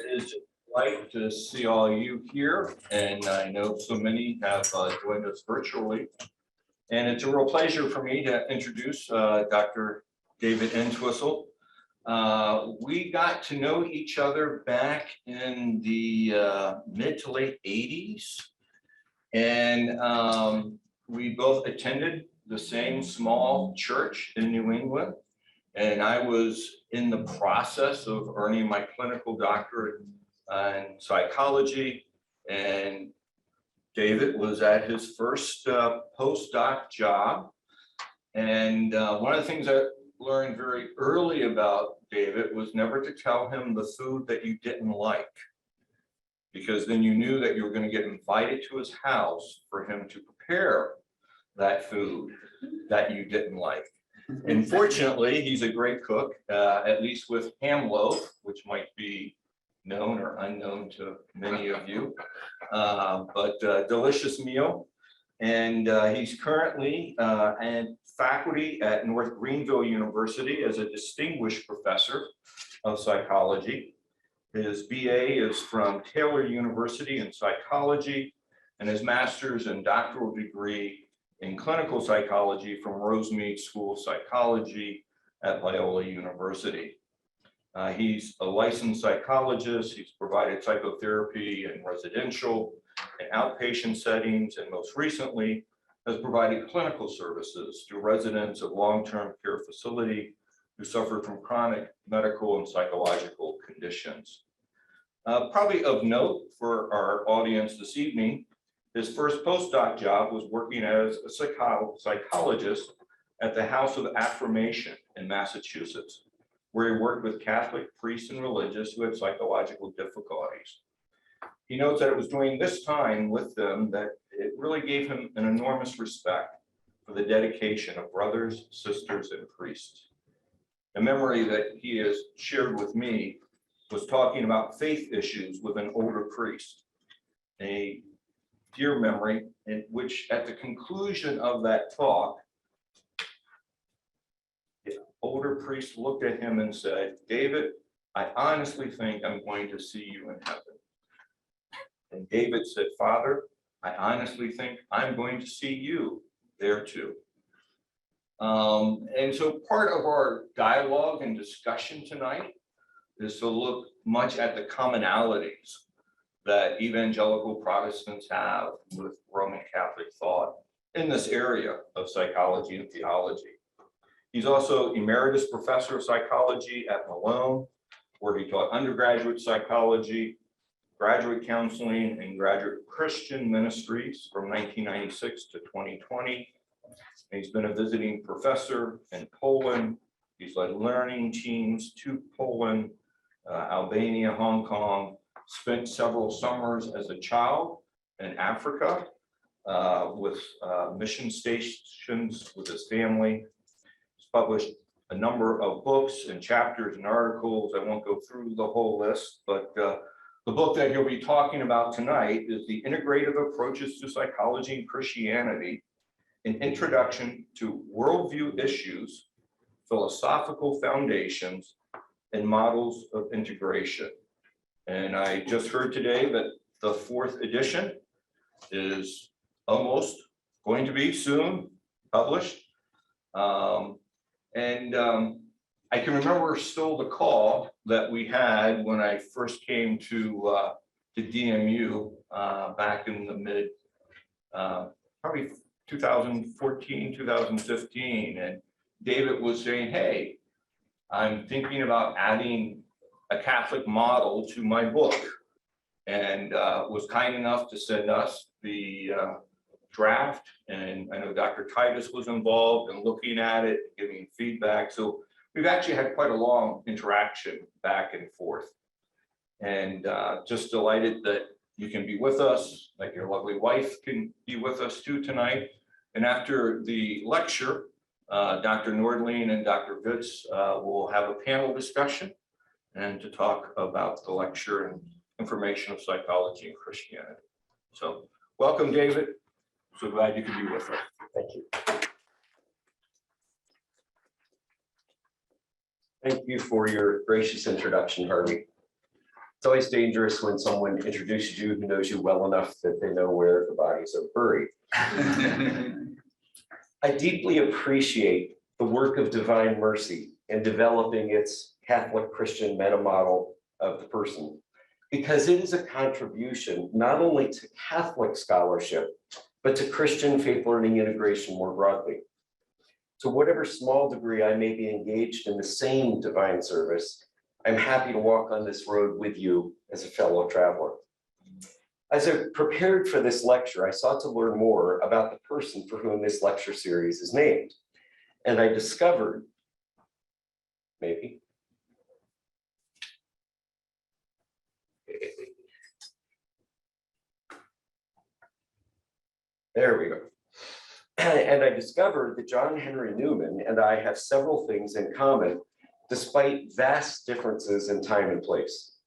It's like to see all you here, and I know so many have joined us virtually. And it's a real pleasure for me to introduce Dr. David N Twissel. We got to know each other back in the mid to late 80s. And we both attended the same small church in New England. And I was in the process of earning my clinical doctorate in psychology. And David was at his first postdoc job. And one of the things I learned very early about David was never to tell him the food that you didn't like, because then you knew that you were going to get invited to his house for him to prepare that food that you didn't like. And fortunately, he's a great cook, at least with ham loaf, which might be known or unknown to many of you, but delicious meal. And he's currently in faculty at North Greenville University as a distinguished professor of psychology. His BA is from Taylor University in psychology, and his master's and doctoral degree in clinical psychology from Rosemead School of Psychology at Loyola University. He's a licensed psychologist. He's provided psychotherapy in residential and outpatient settings, and most recently has provided clinical services to residents of long-term care facility who suffer from chronic medical and psychological conditions. Probably of note for our audience this evening, his first postdoc job was working as a psychologist at the House of Affirmation in Massachusetts, where he worked with Catholic priests and religious who had psychological difficulties. He notes that it was during this time with them that it really gave him an enormous respect for the dedication of brothers, sisters, and priests. A memory that he has shared with me was talking about faith issues with an older priest. A dear memory in which at the conclusion of that talk, the older priest looked at him and said, "David, I honestly think I'm going to see you in heaven." And David said, "Father, I honestly think I'm going to see you there too." And so part of our dialogue and discussion tonight is to look much at the commonalities that evangelical Protestants have with Roman Catholic thought in this area of psychology and theology. He's also emeritus professor of psychology at Malone, where he taught undergraduate psychology, graduate counseling, and graduate Christian ministries from 1996 to 2020. And he's been a visiting professor in Poland. He's led learning teams to Poland, Albania, Hong Kong, spent several summers as a child in Africa with mission stations with his family. He's published a number of books and chapters and articles. I won't go through the whole list, but the book that he'll be talking about tonight is The Integrative Approaches to Psychology and Christianity, an Introduction to Worldview Issues, Philosophical Foundations, and Models of Integration. And I just heard today that the 4th edition is almost going to be soon published. I can remember still the call that we had when I first came to DMU back in the mid, probably 2014, 2015. And David was saying, "Hey, I'm thinking about adding a Catholic model to my book," and was kind enough to send us the draft. And I know Dr. Titus was involved in looking at it, giving feedback. So we've actually had quite a long interaction back and forth. And just delighted that you can be with us, that your lovely wife can be with us too tonight. And after the lecture, Dr. Nordling and Dr. Vitz will have a panel discussion and to talk about the lecture and information of psychology and Christianity. So welcome, David. So glad you could be with us. Thank you. Thank you for your gracious introduction, Harvey. It's always dangerous when someone introduces you who knows you well enough that they know where the bodies are buried. I deeply appreciate the work of Divine Mercy in developing its Catholic Christian meta model of the person, because it is a contribution not only to Catholic scholarship, but to Christian faith learning integration more broadly. To whatever small degree I may be engaged in the same divine service, I'm happy to walk on this road with you as a fellow traveler. As I prepared for this lecture, I sought to learn more about the person for whom this lecture series is named. And I discovered, maybe, there we go. And I discovered that John Henry Newman and I have several things in common, despite vast differences in time and place.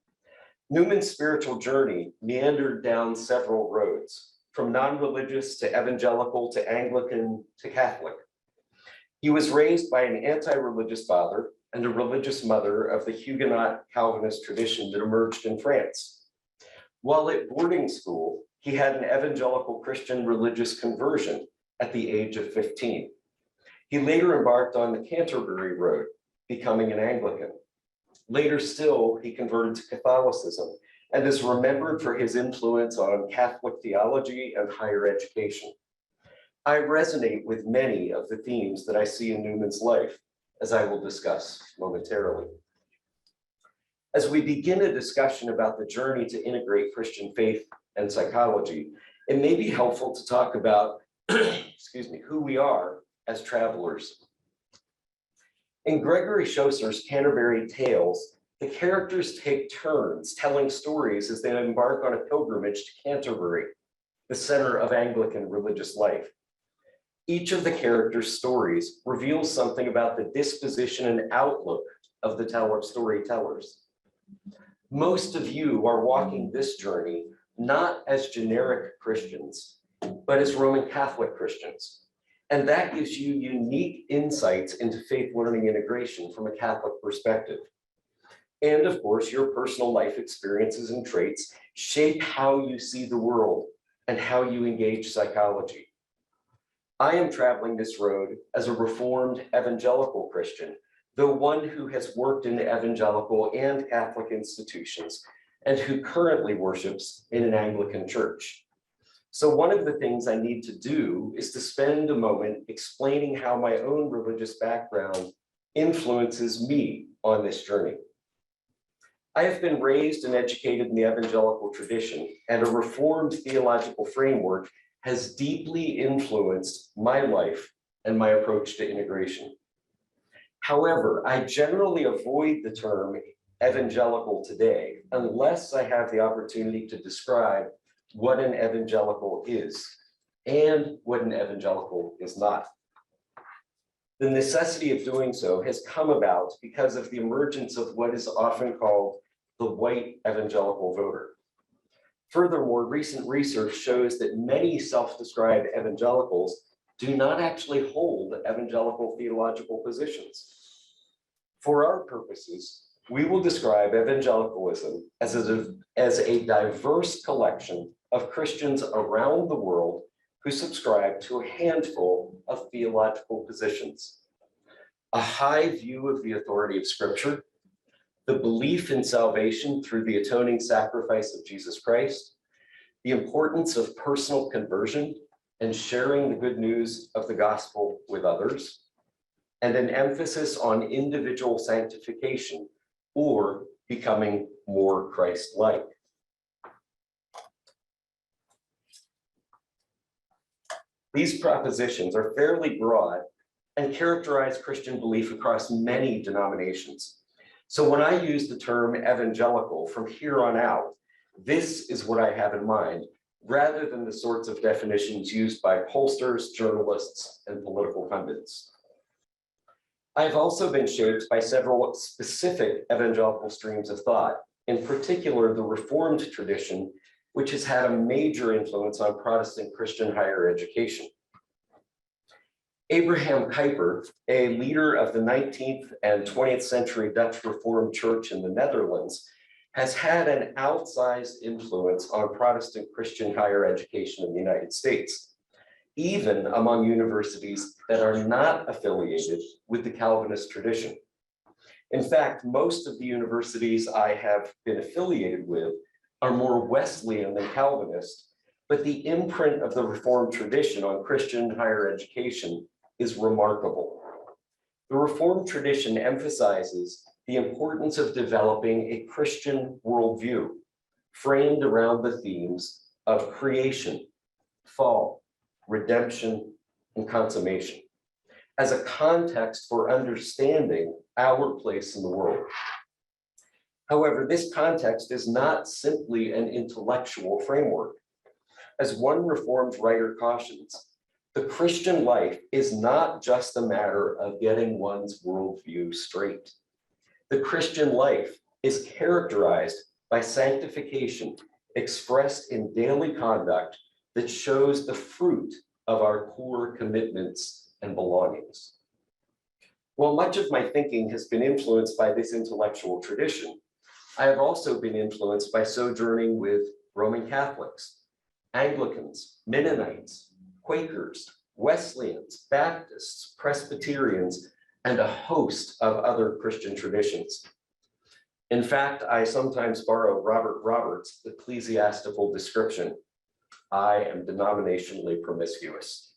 Newman's spiritual journey meandered down several roads, from non-religious to evangelical to Anglican to Catholic. He was raised by an anti-religious father and a religious mother of the Huguenot Calvinist tradition that emerged in France. While at boarding school, he had an evangelical Christian religious conversion at the age of 15. He later embarked on the Canterbury Road, becoming an Anglican. Later still, he converted to Catholicism and is remembered for his influence on Catholic theology and higher education. I resonate with many of the themes that I see in Newman's life, as I will discuss momentarily. As we begin a discussion about the journey to integrate Christian faith and psychology, it may be helpful to talk about, excuse me, who we are as travelers. In Gregory Chaucer's Canterbury Tales, the characters take turns telling stories as they embark on a pilgrimage to Canterbury, the center of Anglican religious life. Each of the characters' stories reveals something about the disposition and outlook of the storytellers. Most of you are walking this journey not as generic Christians, but as Roman Catholic Christians. And that gives you unique insights into faith learning integration from a Catholic perspective. And of course, your personal life experiences and traits shape how you see the world and how you engage psychology. I am traveling this road as a Reformed evangelical Christian, though one who has worked in evangelical and Catholic institutions and who currently worships in an Anglican church. So one of the things I need to do is to spend a moment explaining how my own religious background influences me on this journey. I have been raised and educated in the evangelical tradition, and a Reformed theological framework has deeply influenced my life and my approach to integration. However, I generally avoid the term evangelical today unless I have the opportunity to describe what an evangelical is and what an evangelical is not. The necessity of doing so has come about because of the emergence of what is often called the white evangelical voter. Furthermore, recent research shows that many self-described evangelicals do not actually hold evangelical theological positions. For our purposes, we will describe evangelicalism as a diverse collection of Christians around the world who subscribe to a handful of theological positions: a high view of the authority of Scripture, the belief in salvation through the atoning sacrifice of Jesus Christ, the importance of personal conversion and sharing the good news of the gospel with others, and an emphasis on individual sanctification or becoming more Christ-like. These propositions are fairly broad and characterize Christian belief across many denominations. So when I use the term evangelical from here on out, this is what I have in mind, rather than the sorts of definitions used by pollsters, journalists, and political pundits. I've also been shaped by several specific evangelical streams of thought, in particular the Reformed tradition, which has had a major influence on Protestant Christian higher education. Abraham Kuyper, a leader of the 19th and 20th century Dutch Reformed Church in the Netherlands, has had an outsized influence on Protestant Christian higher education in the United States, even among universities that are not affiliated with the Calvinist tradition. In fact, most of the universities I have been affiliated with are more Wesleyan than Calvinist, but the imprint of the Reformed tradition on Christian higher education is remarkable. The Reformed tradition emphasizes the importance of developing a Christian worldview framed around the themes of creation, fall, redemption, and consummation as a context for understanding our place in the world. However, this context is not simply an intellectual framework. As one Reformed writer cautions, the Christian life is not just a matter of getting one's worldview straight. The Christian life is characterized by sanctification expressed in daily conduct that shows the fruit of our core commitments and belongings. While much of my thinking has been influenced by this intellectual tradition, I have also been influenced by sojourning with Roman Catholics, Anglicans, Mennonites, Quakers, Wesleyans, Baptists, Presbyterians, and a host of other Christian traditions. In fact, I sometimes borrow Robert Roberts' ecclesiastical description: I am denominationally promiscuous,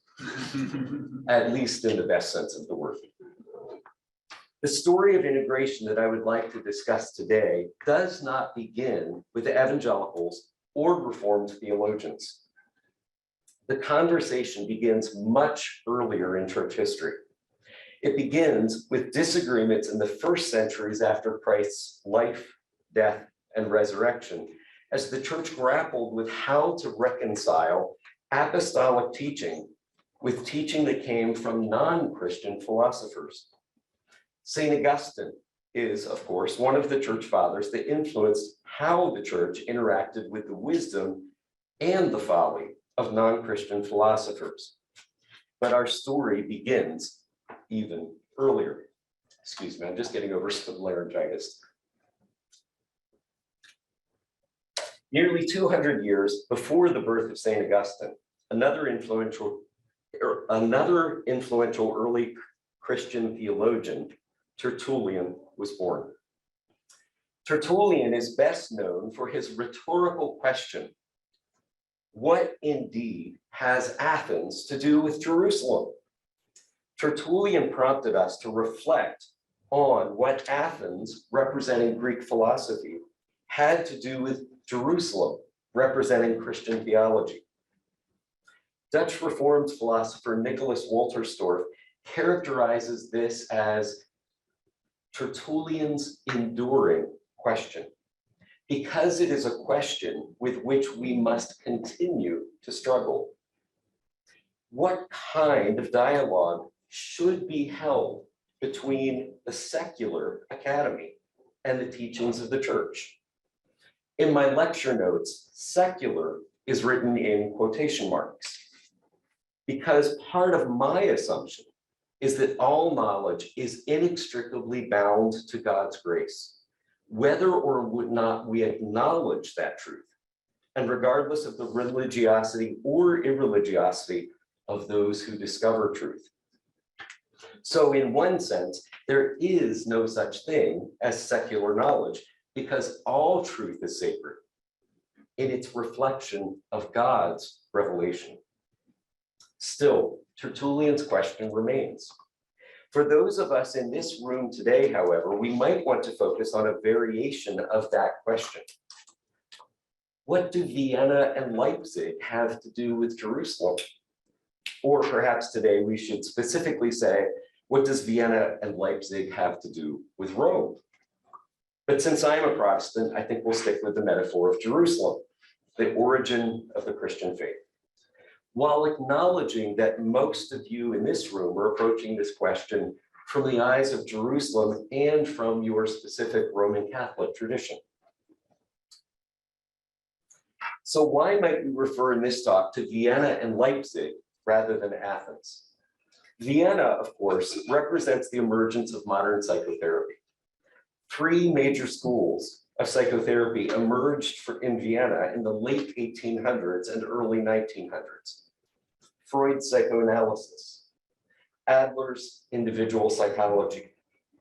at least in the best sense of the word. The story of integration that I would like to discuss today does not begin with the evangelicals or Reformed theologians. The conversation begins much earlier in church history. It begins with disagreements in the first centuries after Christ's life, death, and resurrection, as the church grappled with how to reconcile apostolic teaching with teaching that came from non-Christian philosophers. St. Augustine is, of course, one of the church fathers that influenced how the church interacted with the wisdom and the folly of non-Christian philosophers. But our story begins even earlier. Excuse me, I'm just getting over some laryngitis. Nearly 200 years before the birth of St. Augustine, another influential early Christian theologian, Tertullian, was born. Tertullian is best known for his rhetorical question: what indeed has Athens to do with Jerusalem? Tertullian prompted us to reflect on what Athens, representing Greek philosophy, had to do with Jerusalem, representing Christian theology. Dutch Reformed philosopher Nicholas Wolterstorff characterizes this as Tertullian's enduring question, because it is a question with which we must continue to struggle. What kind of dialogue should be held between the secular academy and the teachings of the church? In my lecture notes, secular is written in quotation marks, because part of my assumption is that all knowledge is inextricably bound to God's grace, whether or not we acknowledge that truth, and regardless of the religiosity or irreligiosity of those who discover truth. So in one sense, there is no such thing as secular knowledge, because all truth is sacred in its reflection of God's revelation. Still, Tertullian's question remains. For those of us in this room today, however, we might want to focus on a variation of that question. What do Vienna and Leipzig have to do with Jerusalem? Or perhaps today we should specifically say, what does Vienna and Leipzig have to do with Rome? But since I'm a Protestant, I think we'll stick with the metaphor of Jerusalem, the origin of the Christian faith, while acknowledging that most of you in this room are approaching this question from the eyes of Jerusalem and from your specific Roman Catholic tradition. So why might we refer in this talk to Vienna and Leipzig rather than Athens? Vienna, of course, represents the emergence of modern psychotherapy. Three major schools of psychotherapy emerged in Vienna in the late 1800s and early 1900s. Freud's psychoanalysis, Adler's individual psychology,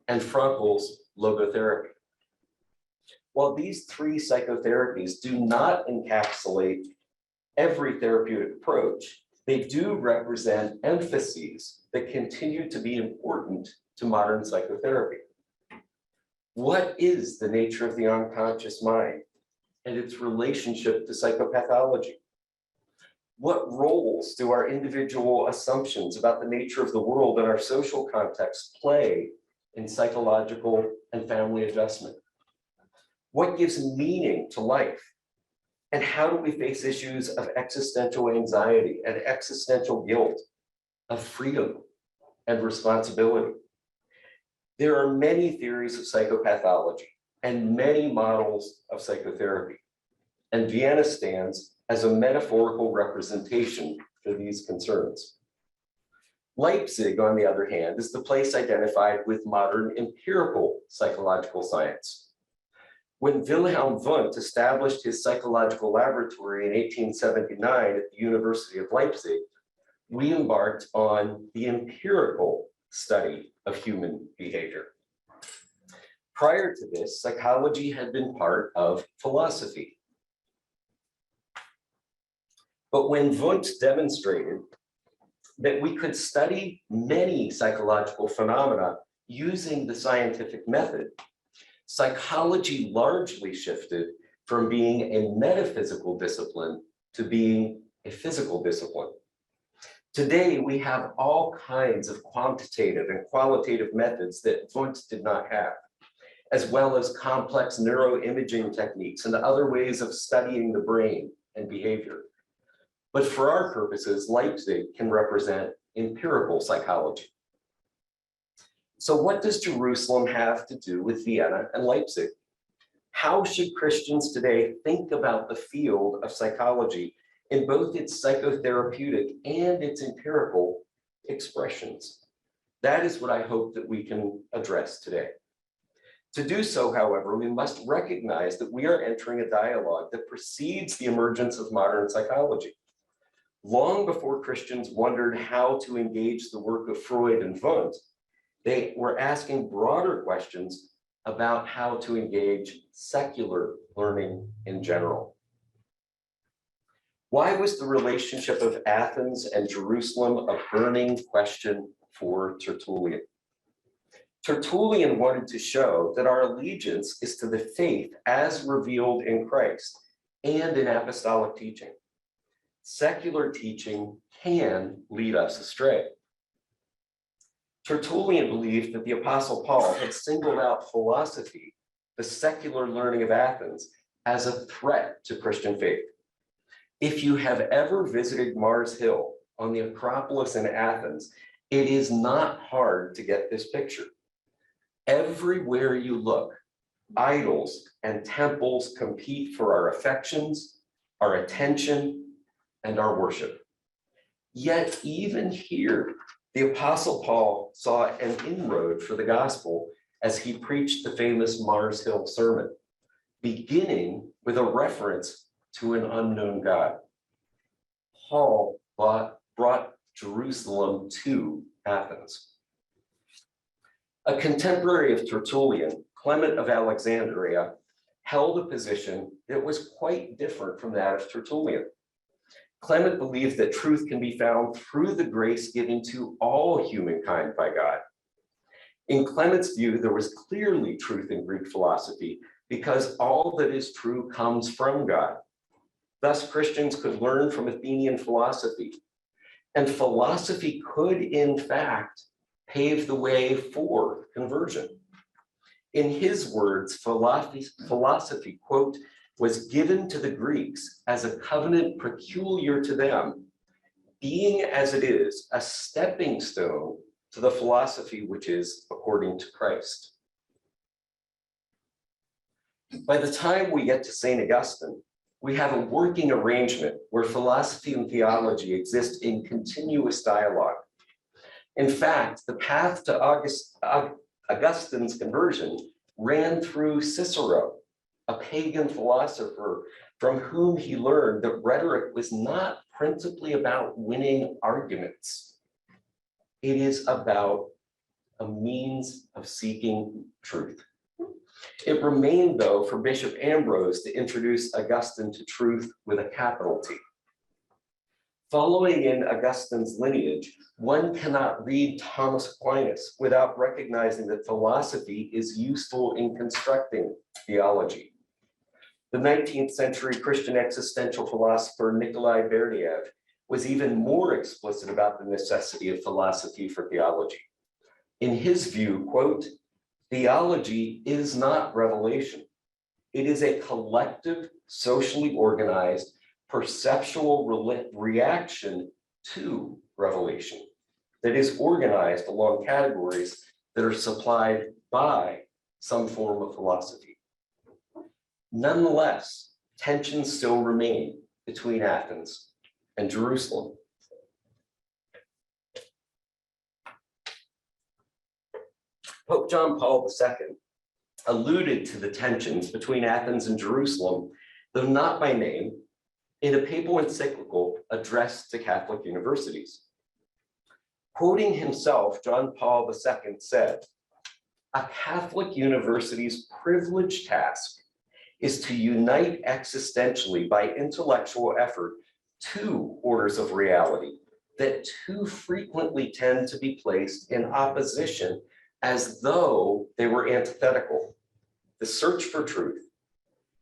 and Frankel's logotherapy. While these three psychotherapies do not encapsulate every therapeutic approach, they do represent emphases that continue to be important to modern psychotherapy. What is the nature of the unconscious mind and its relationship to psychopathology? What roles do our individual assumptions about the nature of the world and our social context play in psychological and family adjustment? What gives meaning to life? And how do we face issues of existential anxiety and existential guilt, of freedom and responsibility? There are many theories of psychopathology and many models of psychotherapy, and Vienna stands as a metaphorical representation for these concerns. Leipzig, on the other hand, is the place identified with modern empirical psychological science. When Wilhelm Wundt established his psychological laboratory in 1879 at the University of Leipzig, we embarked on the empirical study of human behavior. Prior to this, psychology had been part of philosophy. But when Wundt demonstrated that we could study many psychological phenomena using the scientific method, psychology largely shifted from being a metaphysical discipline to being a physical discipline. Today, we have all kinds of quantitative and qualitative methods that Wundt did not have, as well as complex neuroimaging techniques and other ways of studying the brain and behavior. But for our purposes, Leipzig can represent empirical psychology. So what does Jerusalem have to do with Vienna and Leipzig? How should Christians today think about the field of psychology in both its psychotherapeutic and its empirical expressions? That is what I hope that we can address today. To do so, however, we must recognize that we are entering a dialogue that precedes the emergence of modern psychology. Long before Christians wondered how to engage the work of Freud and Wundt, they were asking broader questions about how to engage secular learning in general. Why was the relationship of Athens and Jerusalem a burning question for Tertullian? Tertullian wanted to show that our allegiance is to the faith as revealed in Christ and in apostolic teaching. Secular teaching can lead us astray. Tertullian believed that the Apostle Paul had singled out philosophy, the secular learning of Athens, as a threat to Christian faith. If you have ever visited Mars Hill on the Acropolis in Athens, it is not hard to get this picture. Everywhere you look, idols and temples compete for our affections, our attention, and our worship. Yet even here, the Apostle Paul saw an inroad for the gospel as he preached the famous Mars Hill sermon, beginning with a reference to an unknown God. Paul brought Jerusalem to Athens. A contemporary of Tertullian, Clement of Alexandria, held a position that was quite different from that of Tertullian. Clement believed that truth can be found through the grace given to all humankind by God. In Clement's view, there was clearly truth in Greek philosophy because all that is true comes from God. Thus, Christians could learn from Athenian philosophy, and philosophy could, in fact, pave the way for conversion. In his words, philosophy, quote, was given to the Greeks as a covenant peculiar to them, being as it is a stepping stone to the philosophy which is according to Christ. By the time we get to St. Augustine, we have a working arrangement where philosophy and theology exist in continuous dialogue. In fact, the path to Augustine's conversion ran through Cicero, a pagan philosopher from whom he learned that rhetoric was not principally about winning arguments. It is about a means of seeking truth. It remained, though, for Bishop Ambrose to introduce Augustine to truth with a capital T. Following in Augustine's lineage, one cannot read Thomas Aquinas without recognizing that philosophy is useful in constructing theology. The 19th century Christian existential philosopher Nikolai Berdyaev was even more explicit about the necessity of philosophy for theology. In his view, quote, "Theology is not revelation. It is a collective, socially organized, perceptual reaction to revelation that is organized along categories that are supplied by some form of philosophy." Nonetheless, tensions still remain between Athens and Jerusalem. Pope John Paul II alluded to the tensions between Athens and Jerusalem, though not by name, in a papal encyclical addressed to Catholic universities. Quoting himself, John Paul II said, "A Catholic university's privileged task is to unite existentially by intellectual effort two orders of reality that too frequently tend to be placed in opposition as though they were antithetical: the search for truth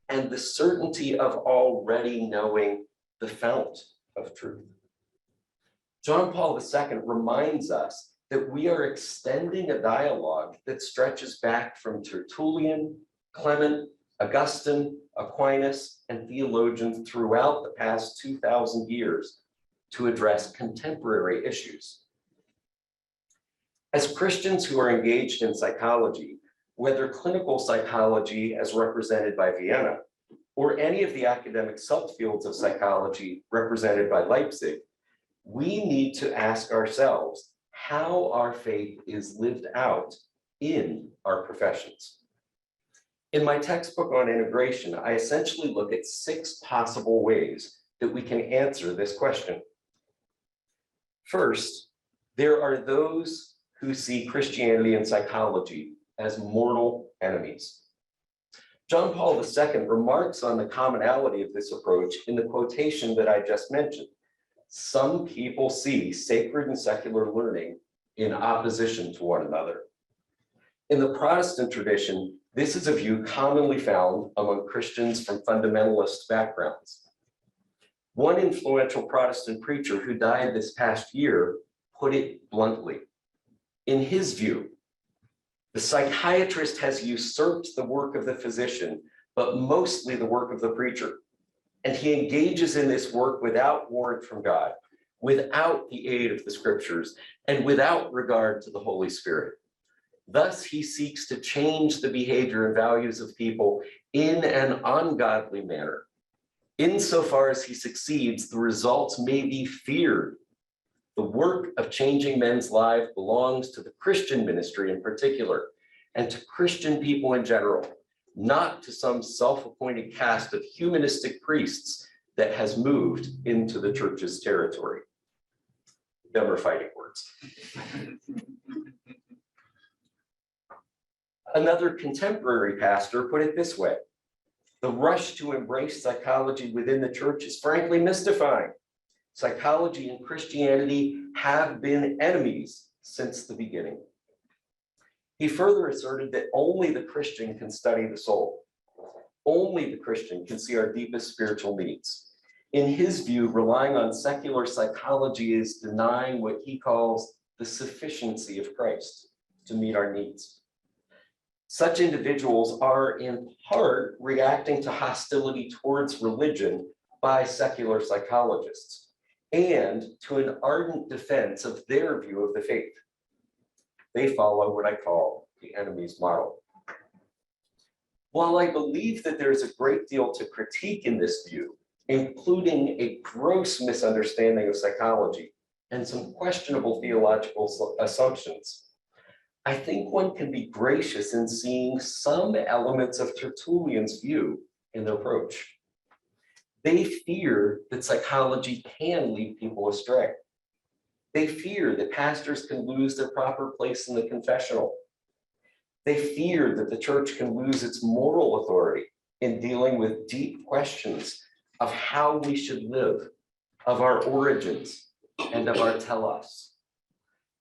and the certainty of already knowing the fount of truth." John Paul II reminds us that we are extending a dialogue that stretches back from Tertullian, Clement, Augustine, Aquinas, and theologians throughout the past 2,000 years to address contemporary issues. As Christians who are engaged in psychology, whether clinical psychology as represented by Vienna, or any of the academic subfields of psychology represented by Leipzig, we need to ask ourselves how our faith is lived out in our professions. In my textbook on integration, I essentially look at 6 possible ways that we can answer this question. First, there are those who see Christianity and psychology as mortal enemies. John Paul II remarks on the commonality of this approach in the quotation that I just mentioned. Some people see sacred and secular learning in opposition to one another. In the Protestant tradition, this is a view commonly found among Christians from fundamentalist backgrounds. One influential Protestant preacher who died this past year put it bluntly. In his view, the psychiatrist has usurped the work of the physician, but mostly the work of the preacher. And he engages in this work without warrant from God, without the aid of the scriptures, and without regard to the Holy Spirit. Thus, he seeks to change the behavior and values of people in an ungodly manner. Insofar as he succeeds, the results may be feared. The work of changing men's lives belongs to the Christian ministry in particular, and to Christian people in general, not to some self-appointed caste of humanistic priests that has moved into the church's territory. Them are fighting words. Another contemporary pastor put it this way: the rush to embrace psychology within the church is frankly mystifying. Psychology and Christianity have been enemies since the beginning. He further asserted that only the Christian can study the soul. Only the Christian can see our deepest spiritual needs. In his view, relying on secular psychology is denying what he calls the sufficiency of Christ to meet our needs. Such individuals are in part reacting to hostility towards religion by secular psychologists and to an ardent defense of their view of the faith. They follow what I call the enemy's model. While I believe that there's a great deal to critique in this view, including a gross misunderstanding of psychology and some questionable theological assumptions, I think one can be gracious in seeing some elements of Tertullian's view in their approach. They fear that psychology can lead people astray. They fear that pastors can lose their proper place in the confessional. They fear that the church can lose its moral authority in dealing with deep questions of how we should live, of our origins, and of our telos.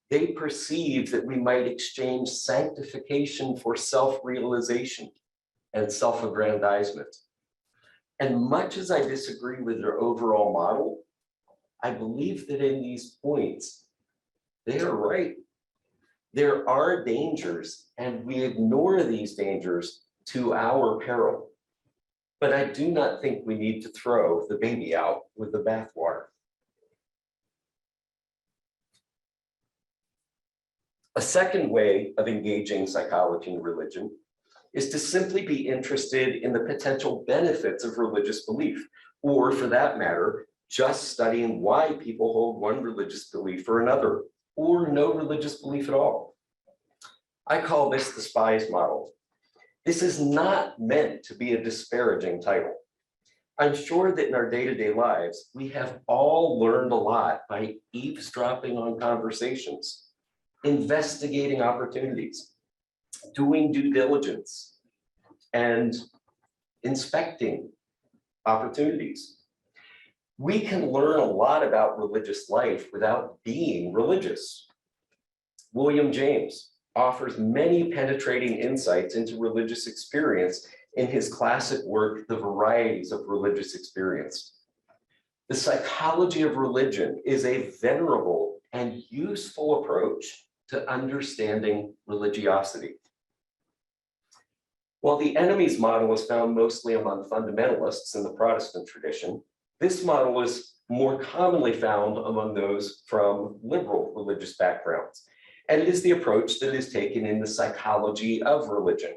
They perceive that we might exchange sanctification for self-realization and self-aggrandizement. And much as I disagree with their overall model, I believe that in these points, they are right. There are dangers, and we ignore these dangers to our peril. But I do not think we need to throw the baby out with the bathwater. A second way of engaging psychology and religion is to simply be interested in the potential benefits of religious belief, or for that matter, just studying why people hold one religious belief or another, or no religious belief at all. I call this the Spies Model. This is not meant to be a disparaging title. I'm sure that in our day-to-day lives, we have all learned a lot by eavesdropping on conversations, investigating opportunities, doing due diligence, and inspecting opportunities. We can learn a lot about religious life without being religious. William James offers many penetrating insights into religious experience in his classic work, The Varieties of Religious Experience. The psychology of religion is a venerable and useful approach to understanding religiosity. While the enemy's model is found mostly among fundamentalists in the Protestant tradition, this model is more commonly found among those from liberal religious backgrounds. And it is the approach that is taken in the psychology of religion.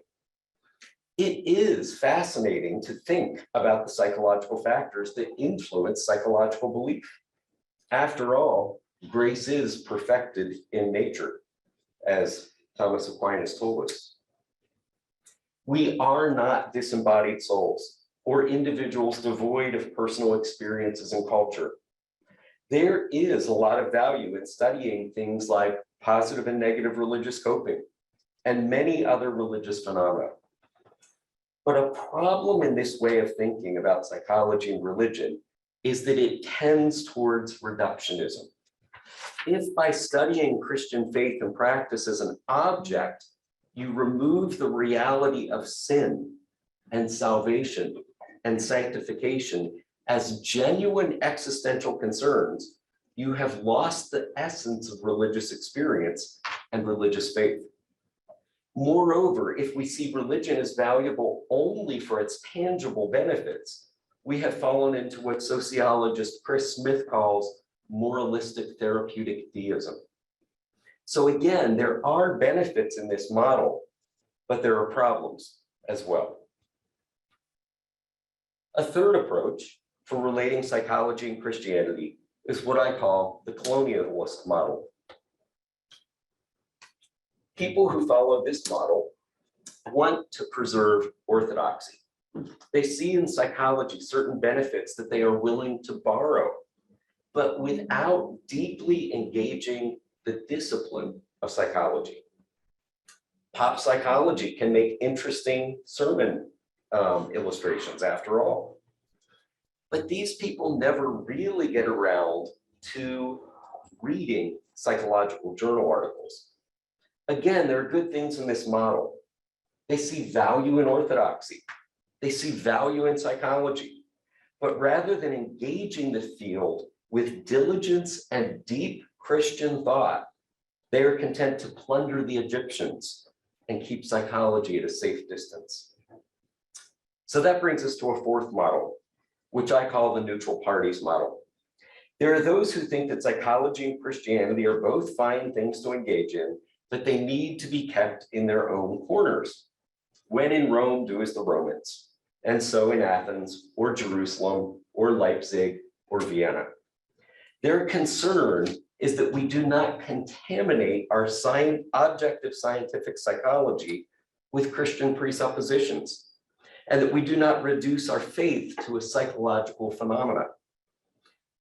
It is fascinating to think about the psychological factors that influence psychological belief. After all, grace is perfected in nature, as Thomas Aquinas told us. We are not disembodied souls or individuals devoid of personal experiences and culture. There is a lot of value in studying things like positive and negative religious coping and many other religious phenomena. But a problem in this way of thinking about psychology and religion is that it tends towards reductionism. If by studying Christian faith and practice as an object, you remove the reality of sin and salvation and sanctification as genuine existential concerns, you have lost the essence of religious experience and religious faith. Moreover, if we see religion as valuable only for its tangible benefits, we have fallen into what sociologist Chris Smith calls moralistic therapeutic deism. So again, there are benefits in this model, but there are problems as well. A third approach for relating psychology and Christianity is what I call the colonialist model. People who follow this model want to preserve orthodoxy. They see in psychology certain benefits that they are willing to borrow, but without deeply engaging the discipline of psychology. Pop psychology can make interesting sermon illustrations after all. But these people never really get around to reading psychological journal articles. Again, there are good things in this model. They see value in orthodoxy. They see value in psychology. But rather than engaging the field with diligence and deep Christian thought, they are content to plunder the Egyptians and keep psychology at a safe distance. So that brings us to a fourth model, which I call the neutral parties model. There are those who think that psychology and Christianity are both fine things to engage in, but they need to be kept in their own corners. When in Rome, do as the Romans. And so in Athens, or Jerusalem, or Leipzig, or Vienna. Their concern is that we do not contaminate our objective scientific psychology with Christian presuppositions, and that we do not reduce our faith to a psychological phenomena.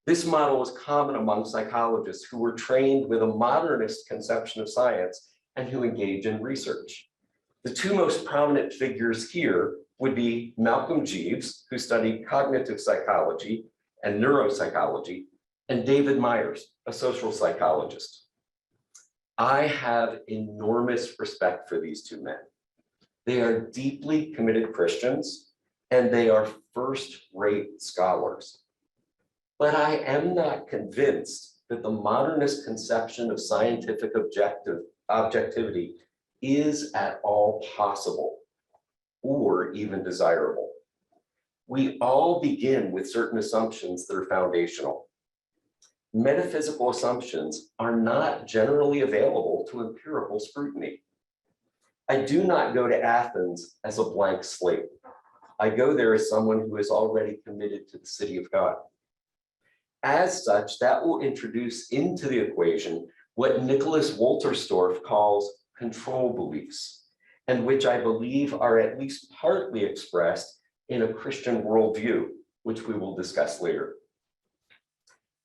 This model is common among psychologists who were trained with a modernist conception of science and who engage in research. The two most prominent figures here would be Malcolm Jeeves, who studied cognitive psychology and neuropsychology, and David Myers, a social psychologist. I have enormous respect for these two men. They are deeply committed Christians, and they are first-rate scholars. But I am not convinced that the modernist conception of scientific objectivity is at all possible or even desirable. We all begin with certain assumptions that are foundational. Metaphysical assumptions are not generally available to empirical scrutiny. I do not go to Athens as a blank slate. I go there as someone who is already committed to the city of God. As such, that will introduce into the equation what Nicholas Wolterstorff calls control beliefs, and which I believe are at least partly expressed in a Christian worldview, which we will discuss later.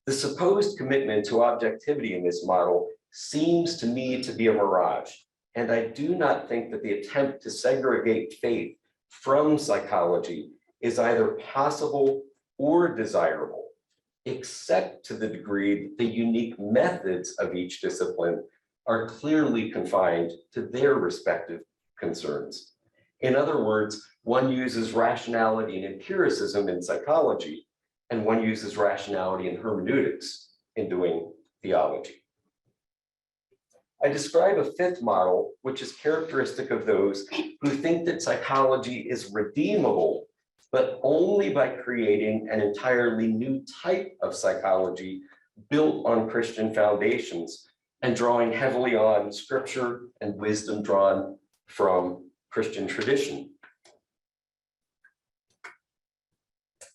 The supposed commitment to objectivity in this model seems to me to be a mirage, and I do not think that the attempt to segregate faith from psychology is either possible or desirable, except to the degree that the unique methods of each discipline are clearly confined to their respective concerns. In other words, one uses rationality and empiricism in psychology, and one uses rationality and hermeneutics in doing theology. I describe a fifth model, which is characteristic of those who think that psychology is redeemable, but only by creating an entirely new type of psychology built on Christian foundations and drawing heavily on scripture and wisdom drawn from Christian tradition.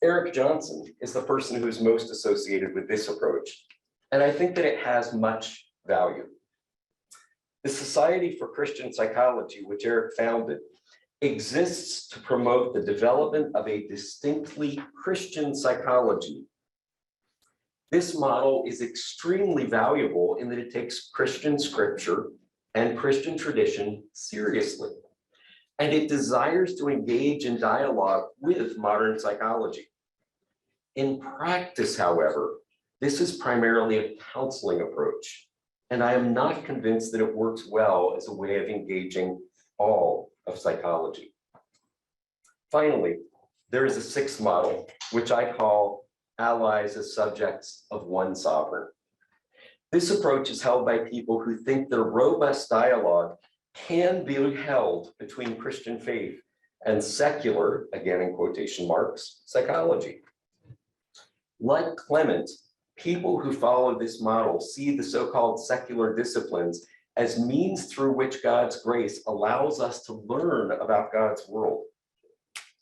Eric Johnson is the person who is most associated with this approach, and I think that it has much value. The Society for Christian Psychology, which Eric founded, exists to promote the development of a distinctly Christian psychology. This model is extremely valuable in that it takes Christian scripture and Christian tradition seriously, and it desires to engage in dialogue with modern psychology. In practice, however, this is primarily a counseling approach, and I am not convinced that it works well as a way of engaging all of psychology. Finally, there is a sixth model, which I call allies as subjects of one sovereign. This approach is held by people who think that a robust dialogue can be held between Christian faith and secular, again in quotation marks, psychology. Like Clement, people who follow this model see the so-called secular disciplines as means through which God's grace allows us to learn about God's world.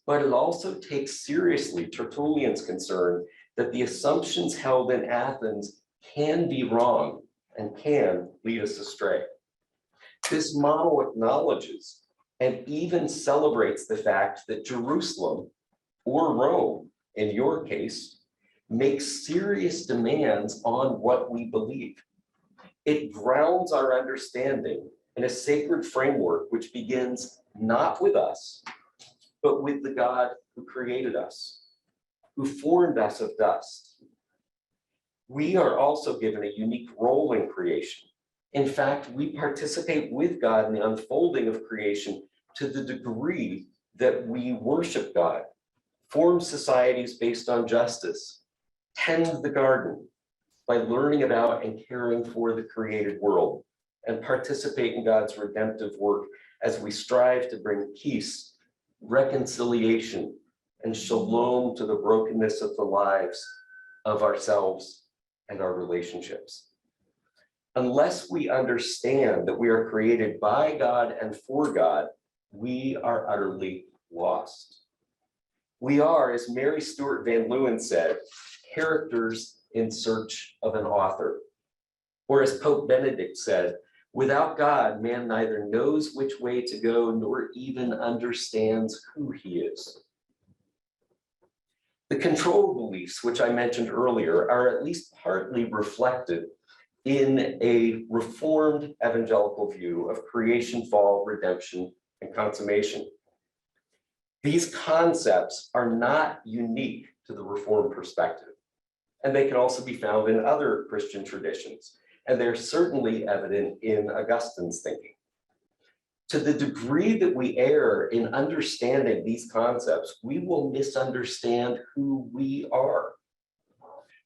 But it also takes seriously Tertullian's concern that the assumptions held in Athens can be wrong and can lead us astray. This model acknowledges and even celebrates the fact that Jerusalem, or Rome, in your case, makes serious demands on what we believe. It grounds our understanding in a sacred framework which begins not with us, but with the God who created us, who formed us of dust. We are also given a unique role in creation. In fact, we participate with God in the unfolding of creation to the degree that we worship God, form societies based on justice, tend the garden by learning about and caring for the created world, and participate in God's redemptive work as we strive to bring peace, reconciliation, and shalom to the brokenness of the lives of ourselves and our relationships. Unless we understand that we are created by God and for God, we are utterly lost. We are, as Mary Stuart Van Leeuwen said, characters in search of an author. Or as Pope Benedict said, without God, man neither knows which way to go nor even understands who he is. The control beliefs, which I mentioned earlier, are at least partly reflected in a Reformed evangelical view of creation, fall, redemption, and consummation. These concepts are not unique to the Reformed perspective, and they can also be found in other Christian traditions, and they're certainly evident in Augustine's thinking. To the degree that we err in understanding these concepts, we will misunderstand who we are.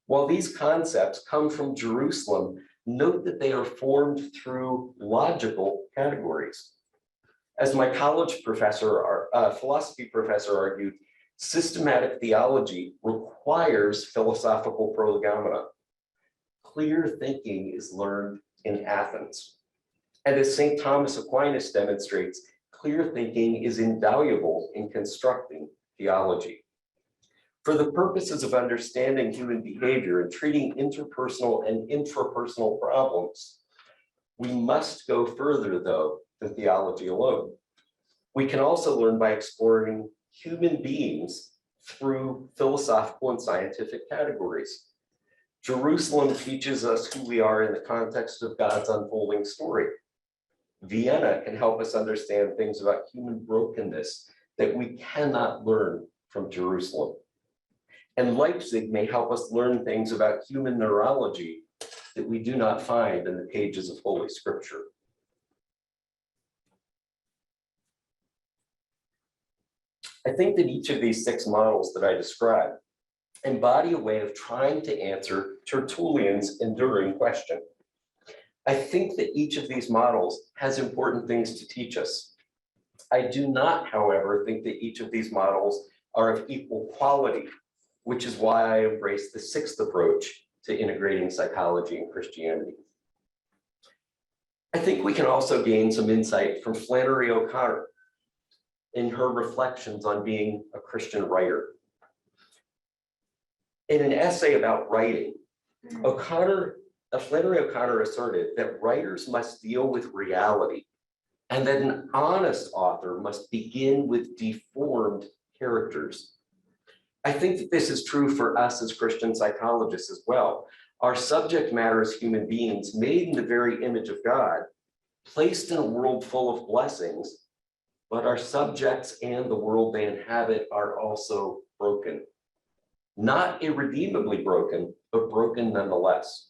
While these concepts come from Jerusalem, note that they are formed through logical categories. As my college professor, philosophy professor argued, systematic theology requires philosophical prolegomena. Clear thinking is learned in Athens. And as St. Thomas Aquinas demonstrates, clear thinking is invaluable in constructing theology. For the purposes of understanding human behavior and treating interpersonal and intrapersonal problems, we must go further, though, than theology alone. We can also learn by exploring human beings through philosophical and scientific categories. Jerusalem teaches us who we are in the context of God's unfolding story. Vienna can help us understand things about human brokenness that we cannot learn from Jerusalem. And Leipzig may help us learn things about human neurology that we do not find in the pages of Holy Scripture. I think that each of these 6 models that I described embody a way of trying to answer Tertullian's enduring question. I think that each of these models has important things to teach us. I do not, however, think that each of these models are of equal quality, which is why I embrace the 6th approach to integrating psychology and Christianity. I think we can also gain some insight from Flannery O'Connor in her reflections on being a Christian writer. In an essay about writing, Flannery O'Connor asserted that writers must deal with reality and that an honest author must begin with deformed characters. I think that this is true for us as Christian psychologists as well. Our subject matter as human beings, made in the very image of God, placed in a world full of blessings, but our subjects and the world they inhabit are also broken. Not irredeemably broken, but broken nonetheless.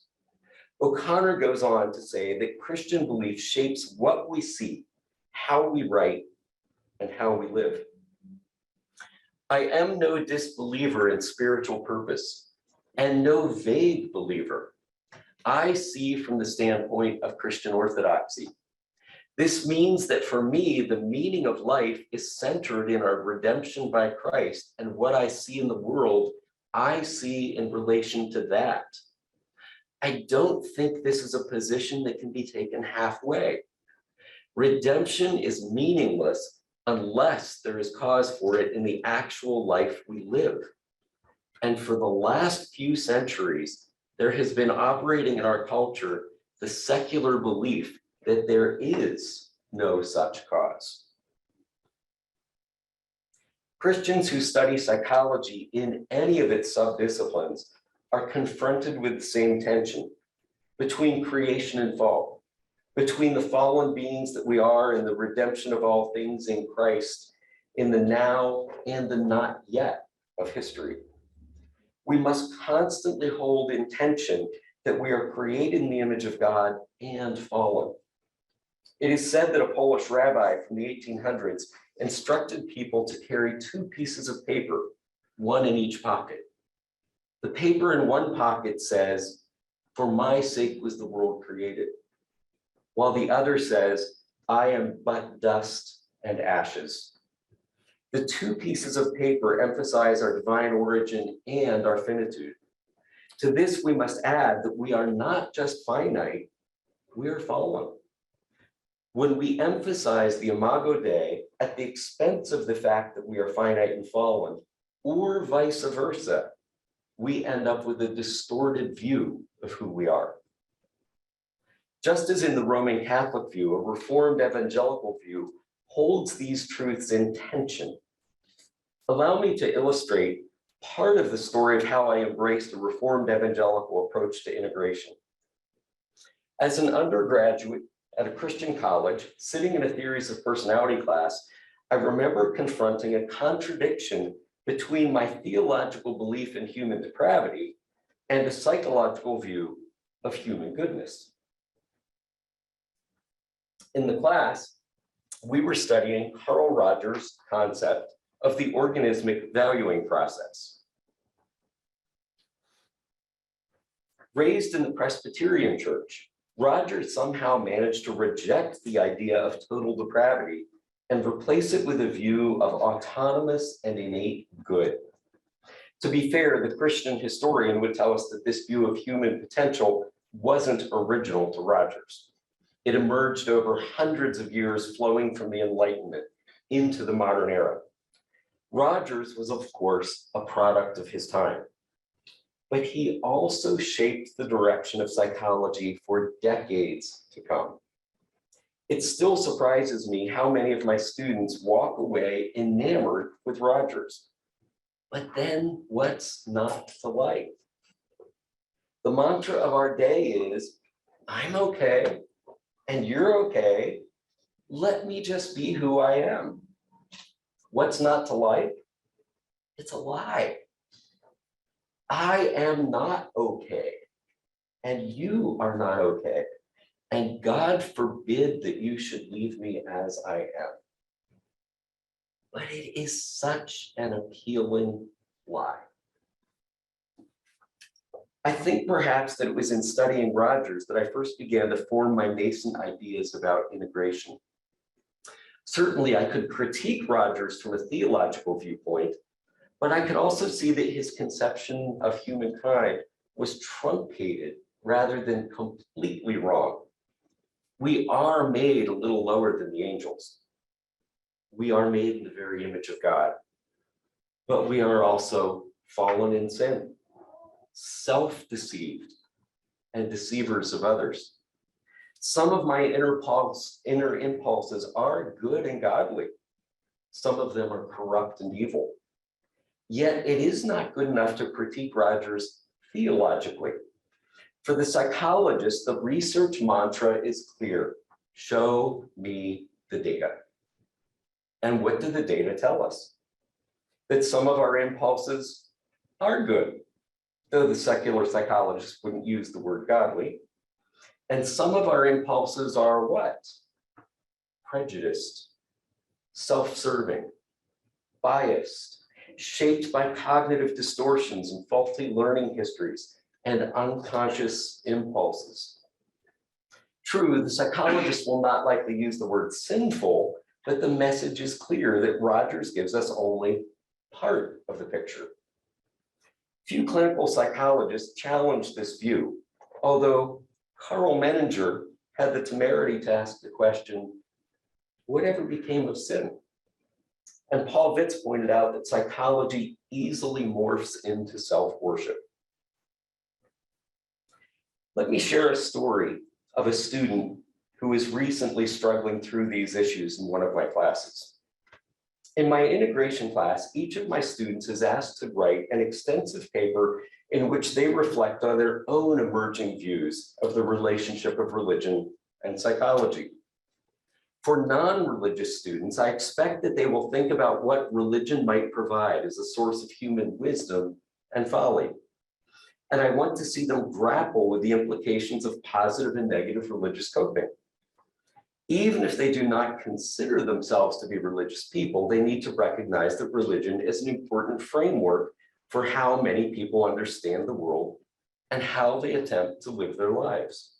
O'Connor goes on to say that Christian belief shapes what we see, how we write, and how we live. I am no disbeliever in spiritual purpose and no vague believer. I see from the standpoint of Christian orthodoxy. This means that for me, the meaning of life is centered in our redemption by Christ, and what I see in the world, I see in relation to that. I don't think this is a position that can be taken halfway. Redemption is meaningless unless there is cause for it in the actual life we live. And for the last few centuries, there has been operating in our culture the secular belief that there is no such cause. Christians who study psychology in any of its subdisciplines are confronted with the same tension between creation and fall, between the fallen beings that we are and the redemption of all things in Christ, in the now and the not yet of history. We must constantly hold in tension that we are created in the image of God and fallen. It is said that a Polish rabbi from the 1800s instructed people to carry 2 pieces of paper, one in each pocket. The paper in one pocket says, "For my sake was the world created," while the other says, "I am but dust and ashes." The 2 pieces of paper emphasize our divine origin and our finitude. To this, we must add that we are not just finite, we are fallen. When we emphasize the Imago Dei at the expense of the fact that we are finite and fallen, or vice versa, we end up with a distorted view of who we are. Just as in the Roman Catholic view, a Reformed Evangelical view holds these truths in tension. Allow me to illustrate part of the story of how I embraced a Reformed Evangelical approach to integration. As an undergraduate at a Christian college, sitting in a theories of personality class, I remember confronting a contradiction between my theological belief in human depravity and a psychological view of human goodness. In the class, we were studying Carl Rogers' concept of the organismic valuing process. Raised in the Presbyterian Church, Rogers somehow managed to reject the idea of total depravity and replace it with a view of autonomous and innate good. To be fair, the Christian historian would tell us that this view of human potential wasn't original to Rogers. It emerged over hundreds of years flowing from the Enlightenment into the modern era. Rogers was, of course, a product of his time, but he also shaped the direction of psychology for decades to come. It still surprises me how many of my students walk away enamored with Rogers. But then what's not to like? The mantra of our day is, I'm okay, and you're okay. Let me just be who I am. What's not to like? It's a lie. I am not okay, and you are not okay. And God forbid that you should leave me as I am. But it is such an appealing lie. I think perhaps that it was in studying Rogers that I first began to form my nascent ideas about integration. Certainly, I could critique Rogers from a theological viewpoint, but I could also see that his conception of humankind was truncated rather than completely wrong. We are made a little lower than the angels. We are made in the very image of God, but we are also fallen in sin, self-deceived, and deceivers of others. Some of my inner impulses are good and godly. Some of them are corrupt and evil. Yet it is not good enough to critique Rogers theologically. For the psychologist, the research mantra is clear: show me the data. And what do the data tell us? That some of our impulses are good, though the secular psychologists wouldn't use the word godly. And some of our impulses are what? Prejudiced, self-serving, biased, shaped by cognitive distortions and faulty learning histories and unconscious impulses. True, the psychologist will not likely use the word sinful, but the message is clear that Rogers gives us only part of the picture. Few clinical psychologists challenge this view, although Karl Menninger had the temerity to ask the question, whatever became of sin? And Paul Vitz pointed out that psychology easily morphs into self-worship. Let me share a story of a student who is recently struggling through these issues in one of my classes. In my integration class, each of my students is asked to write an extensive paper in which they reflect on their own emerging views of the relationship of religion and psychology. For non-religious students, I expect that they will think about what religion might provide as a source of human wisdom and folly. And I want to see them grapple with the implications of positive and negative religious coping. Even if they do not consider themselves to be religious people, they need to recognize that religion is an important framework for how many people understand the world and how they attempt to live their lives.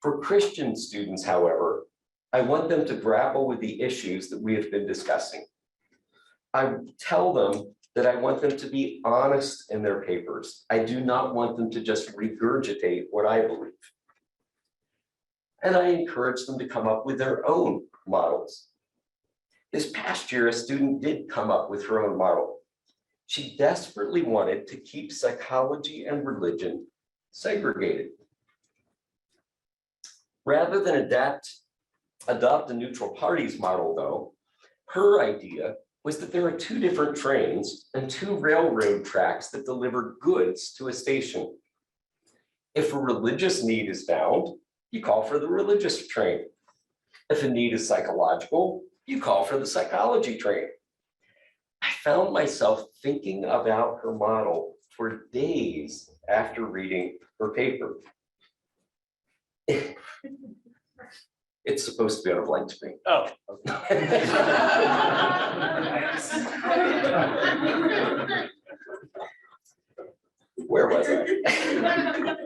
For Christian students, however, I want them to grapple with the issues that we have been discussing. I tell them that I want them to be honest in their papers. I do not want them to just regurgitate what I believe. And I encourage them to come up with their own models. This past year, a student did come up with her own model. She desperately wanted to keep psychology and religion segregated. Rather than adopt a neutral parties model, though, her idea was that there are two different trains and two railroad tracks that deliver goods to a station. If a religious need is found, you call for the religious train. If a need is psychological, you call for the psychology train. I found myself thinking about her model for days after reading her paper. It's supposed to be on a blank screen. Oh. Where was I?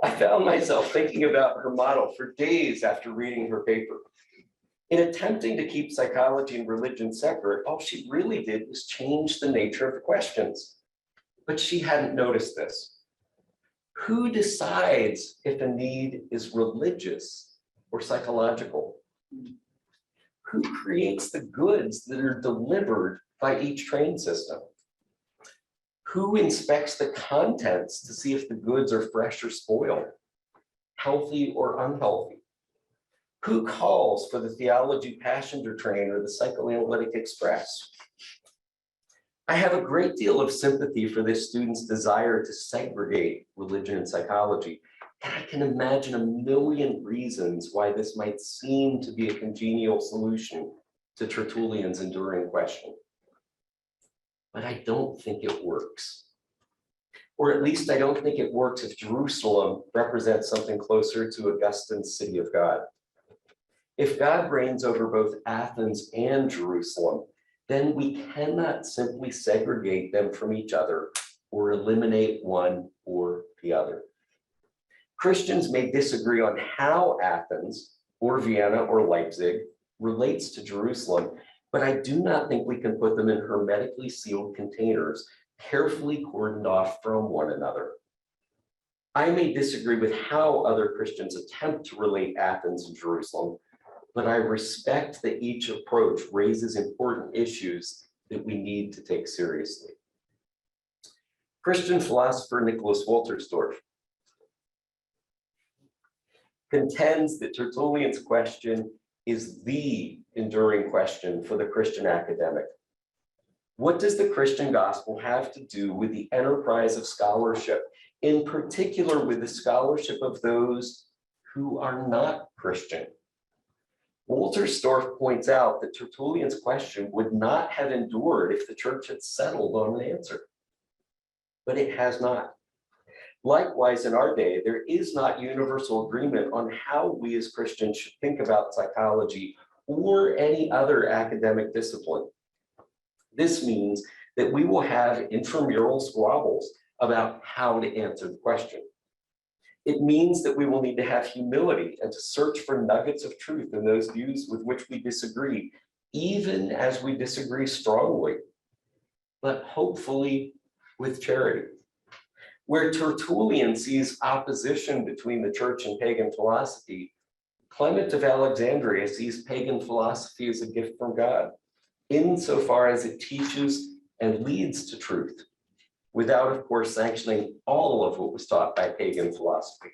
I found myself thinking about her model for days after reading her paper. In attempting to keep psychology and religion separate, all she really did was change the nature of the questions. But she hadn't noticed this. Who decides if a need is religious or psychological? Who creates the goods that are delivered by each train system? Who inspects the contents to see if the goods are fresh or spoiled, healthy or unhealthy? Who calls for the theology passenger train or the psychoanalytic express? I have a great deal of sympathy for this student's desire to segregate religion and psychology, and I can imagine a million reasons why this might seem to be a congenial solution to Tertullian's enduring question. But I don't think it works. Or at least I don't think it works if Jerusalem represents something closer to Augustine's city of God. If God reigns over both Athens and Jerusalem, then we cannot simply segregate them from each other or eliminate one or the other. Christians may disagree on how Athens or Vienna or Leipzig relates to Jerusalem, but I do not think we can put them in hermetically sealed containers, carefully cordoned off from one another. I may disagree with how other Christians attempt to relate Athens and Jerusalem, but I respect that each approach raises important issues that we need to take seriously. Christian philosopher Nicholas Wolterstorff contends that Tertullian's question is the enduring question for the Christian academic. What does the Christian gospel have to do with the enterprise of scholarship, in particular with the scholarship of those who are not Christian? Wolterstorff points out that Tertullian's question would not have endured if the church had settled on an answer, but it has not. Likewise, in our day, there is not universal agreement on how we as Christians should think about psychology or any other academic discipline. This means that we will have intramural squabbles about how to answer the question. It means that we will need to have humility and to search for nuggets of truth in those views with which we disagree, even as we disagree strongly, but hopefully with charity. Where Tertullian sees opposition between the church and pagan philosophy, Clement of Alexandria sees pagan philosophy as a gift from God, insofar as it teaches and leads to truth, without, of course, sanctioning all of what was taught by pagan philosophy.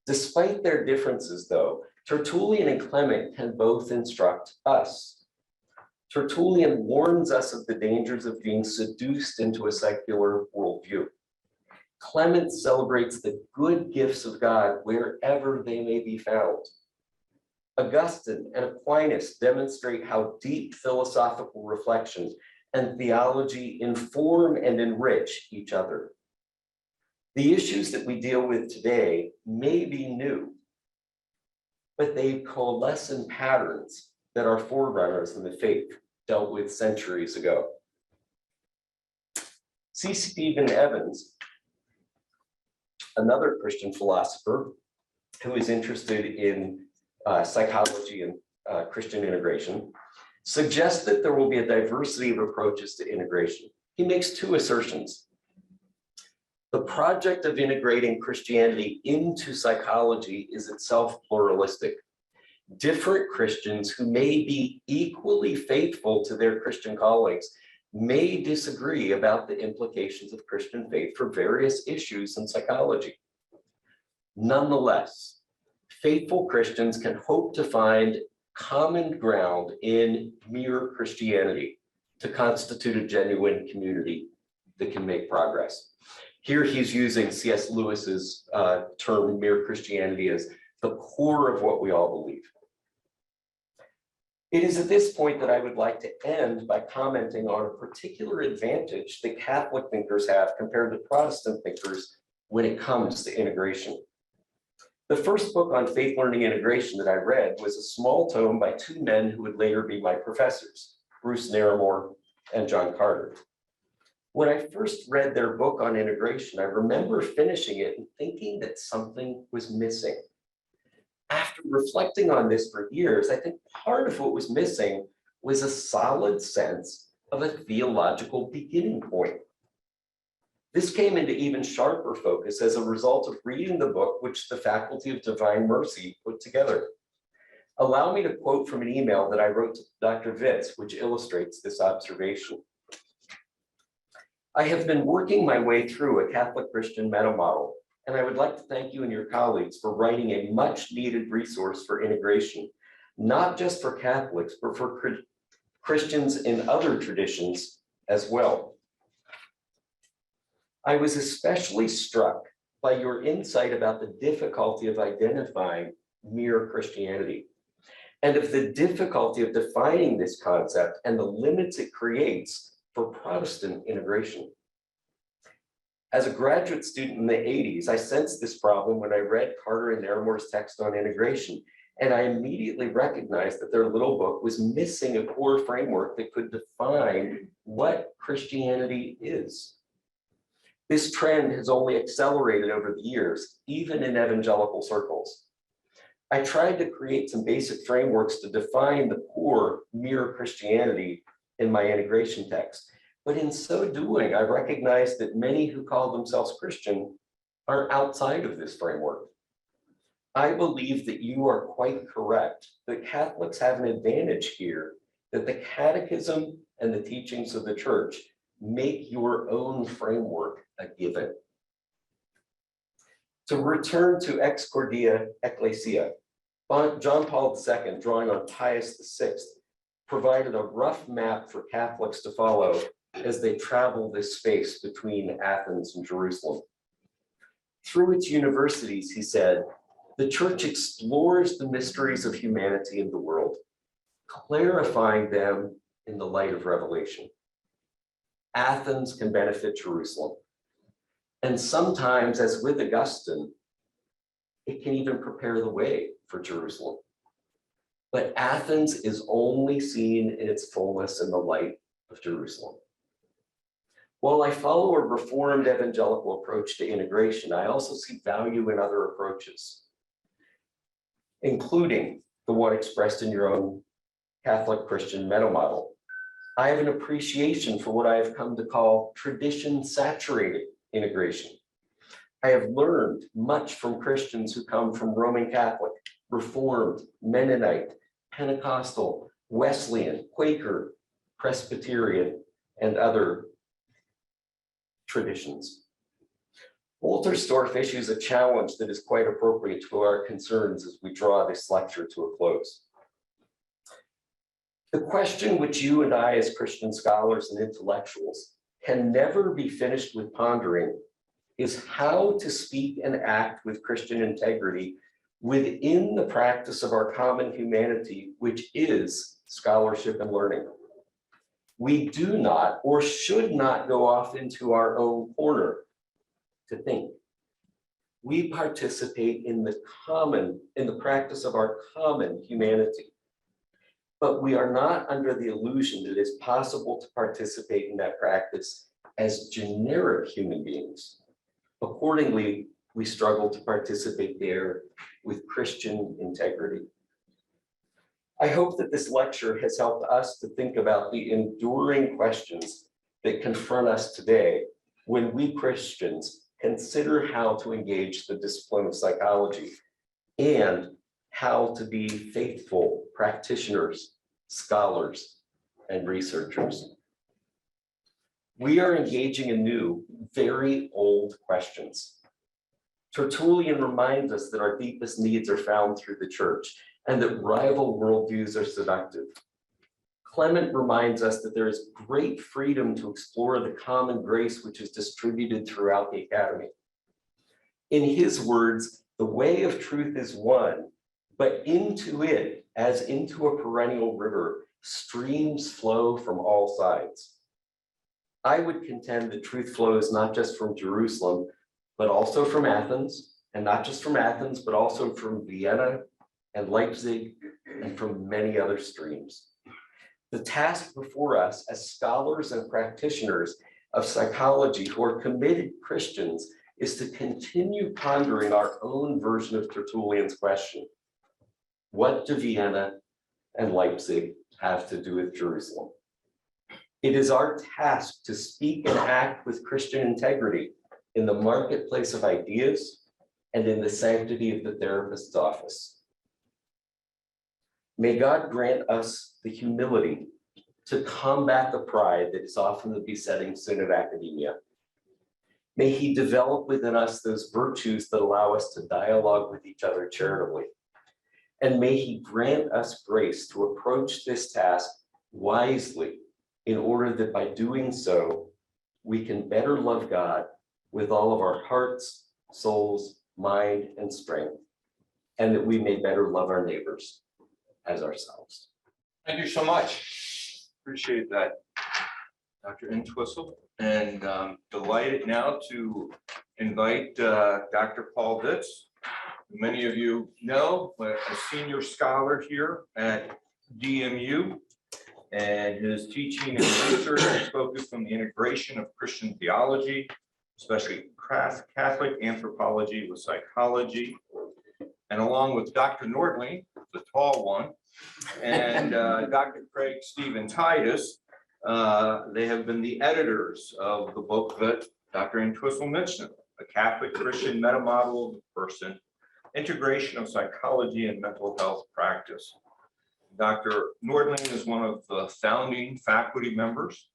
Despite their differences, though, Tertullian and Clement can both instruct us. Tertullian warns us of the dangers of being seduced into a secular worldview. Clement celebrates the good gifts of God wherever they may be found. Augustine and Aquinas demonstrate how deep philosophical reflections and theology inform and enrich each other. The issues that we deal with today may be new, but they coalesce in patterns that our forerunners in the faith dealt with centuries ago. C. Stephen Evans, another Christian philosopher who is interested in psychology and Christian integration, suggests that there will be a diversity of approaches to integration. He makes two assertions. The project of integrating Christianity into psychology is itself pluralistic. Different Christians who may be equally faithful to their Christian colleagues may disagree about the implications of Christian faith for various issues in psychology. Nonetheless, faithful Christians can hope to find common ground in mere Christianity to constitute a genuine community that can make progress. Here he's using C.S. Lewis's term mere Christianity as the core of what we all believe. It is at this point that I would like to end by commenting on a particular advantage that Catholic thinkers have compared to Protestant thinkers when it comes to integration. The first book on faith learning integration that I read was a small tome by two men who would later be my professors, Bruce Naramore and John Carter. When I first read their book on integration, I remember finishing it and thinking that something was missing. After reflecting on this for years, I think part of what was missing was a solid sense of a theological beginning point. This came into even sharper focus as a result of reading the book which the Faculty of Divine Mercy put together. Allow me to quote from an email that I wrote to Dr. Vitz, which illustrates this observation. I have been working my way through a Catholic Christian meta model, and I would like to thank you and your colleagues for writing a much needed resource for integration, not just for Catholics, but for Christians in other traditions as well. I was especially struck by your insight about the difficulty of identifying mere Christianity and of the difficulty of defining this concept and the limits it creates for Protestant integration. As a graduate student in the 80s, I sensed this problem when I read Carter and Naramore's text on integration, and I immediately recognized that their little book was missing a core framework that could define what Christianity is. This trend has only accelerated over the years, even in evangelical circles. I tried to create some basic frameworks to define the core mere Christianity in my integration text. But in so doing, I recognized that many who call themselves Christian are outside of this framework. I believe that you are quite correct that Catholics have an advantage here, that the Catechism and the teachings of the Church make your own framework a given. To return to Ex Cordia Ecclesia, John Paul II, drawing on Pius VI, provided a rough map for Catholics to follow as they travel this space between Athens and Jerusalem. Through its universities, he said, the Church explores the mysteries of humanity and the world, clarifying them in the light of revelation. Athens can benefit Jerusalem. And sometimes, as with Augustine, it can even prepare the way for Jerusalem. But Athens is only seen in its fullness in the light of Jerusalem. While I follow a Reformed evangelical approach to integration, I also see value in other approaches, including the one expressed in your own Catholic Christian meta model. I have an appreciation for what I have come to call tradition-saturated integration. I have learned much from Christians who come from Roman Catholic, Reformed, Mennonite, Pentecostal, Wesleyan, Quaker, Presbyterian, and other traditions. Wolterstorff issues a challenge that is quite appropriate to our concerns as we draw this lecture to a close. The question which you and I as Christian scholars and intellectuals can never be finished with pondering is how to speak and act with Christian integrity within the practice of our common humanity, which is scholarship and learning. We do not or should not go off into our own corner to think. We participate in the practice of our common humanity. But we are not under the illusion that it is possible to participate in that practice as generic human beings. Accordingly, we struggle to participate there with Christian integrity. I hope that this lecture has helped us to think about the enduring questions that confront us today when we Christians consider how to engage the discipline of psychology and how to be faithful practitioners, scholars, and researchers. We are engaging in new, very old questions. Tertullian reminds us that our deepest needs are found through the church and that rival worldviews are seductive. Clement reminds us that there is great freedom to explore the common grace which is distributed throughout the academy. In his words, the way of truth is one, but into it, as into a perennial river, streams flow from all sides. I would contend that truth flows not just from Jerusalem, but also from Athens, and not just from Athens, but also from Vienna and Leipzig, and from many other streams. The task before us as scholars and practitioners of psychology who are committed Christians is to continue pondering our own version of Tertullian's question. What do Vienna and Leipzig have to do with Jerusalem? It is our task to speak and act with Christian integrity in the marketplace of ideas and in the sanctity of the therapist's office. May God grant us the humility to combat the pride that is often the besetting sin of academia. May he develop within us those virtues that allow us to dialogue with each other charitably. And may he grant us grace to approach this task wisely in order that by doing so, we can better love God with all of our hearts, souls, mind, and strength, and that we may better love our neighbors as ourselves. Thank you so much. Appreciate that, Dr. N Twissel, and delighted now to invite Dr. Paul Vitz. Many of you know, a senior scholar here at DMU, and his teaching and research is focused on the integration of Christian theology, especially Catholic anthropology with psychology, and along with Dr. Nordling, the tall one, and Dr. Craig Stephen Titus, they have been the editors of the book that Dr. N Twissel mentioned, A Catholic Christian Meta Model of the Person, Integration of Psychology and Mental Health Practice. Dr. Nordling is one of the founding faculty members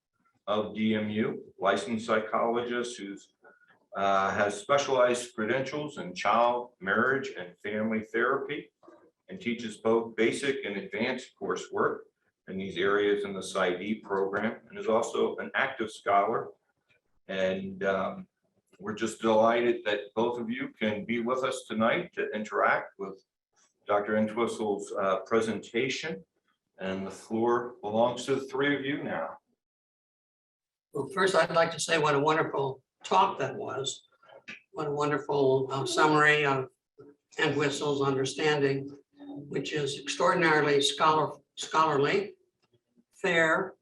of DMU, licensed psychologist who has specialized credentials in child, marriage, and family therapy, and teaches both basic and advanced coursework in these areas in the PsyD program, and is also an active scholar. And we're just delighted that both of you can be with us tonight to interact with Dr. N Twissel's presentation, and the floor belongs to the three of you now. Well, first, I'd like to say what a wonderful talk that was. What a wonderful summary of Entwistle's understanding, which is extraordinarily scholarly, fair,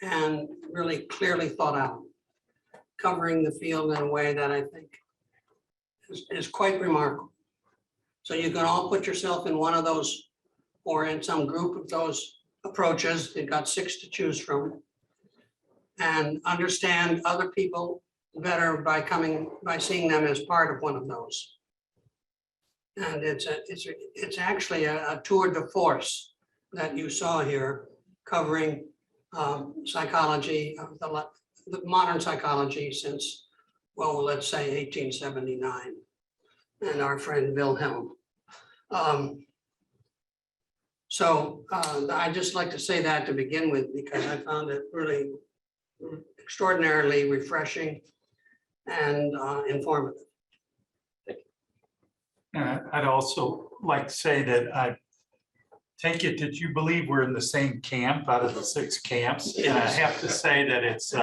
and really clearly thought out, covering the field in a way that I think is quite remarkable. So you can all put yourself in one of those or in some group of those approaches. You've got 6 to choose from, and understand other people better by seeing them as part of one of those. And it's actually a tour de force that you saw here, covering psychology, the modern psychology since, well, let's say 1879, and our friend Wilhelm. So I'd just like to say that to begin with, because I found it really extraordinarily refreshing and informative. And I'd also like to say that I take it that you believe we're in the same camp out of the 6 camps. And I have to say that it's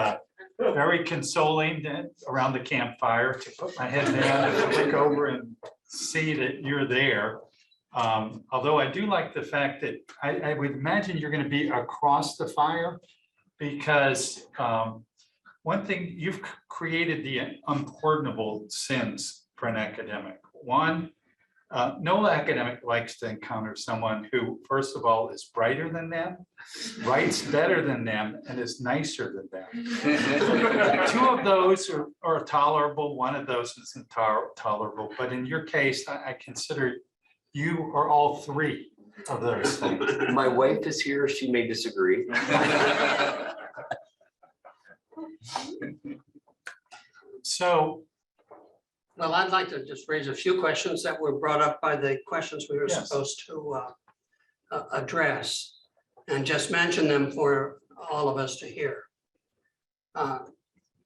very consoling around the campfire to put my head down and look over and see that you're there. Although I do like the fact that I would imagine you're going to be across the fire, because one thing, you've created the unpardonable sins for an academic. One, no academic likes to encounter someone who, first of all, is brighter than them, writes better than them, and is nicer than them. 2 of those are tolerable. 1 of those isn't tolerable. But in your case, I consider you are all 3 of those things. My wife is here. She may disagree. So Well, I'd like to just raise a few questions that were brought up by the questions we were Yes. supposed to address, and just mention them for all of us to hear.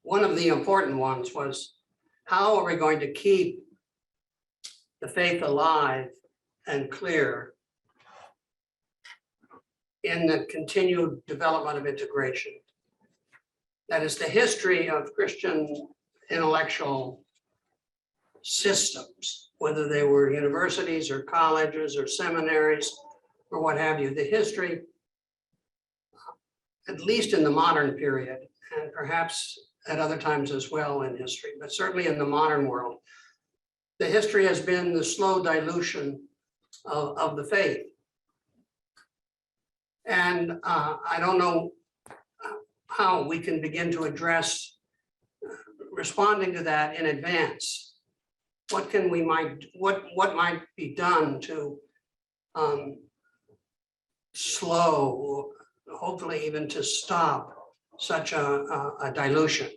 One of the important ones was, how are we going to keep the faith alive and clear in the continued development of integration? That is the history of Christian intellectual systems, whether they were universities or colleges or seminaries or what have you. The history, at least in the modern period, and perhaps at other times as well in history, but certainly in the modern world, the history has been the slow dilution of the faith. And I don't know how we can begin to address responding to that in advance. What might be done to slow, hopefully even to stop such a dilution,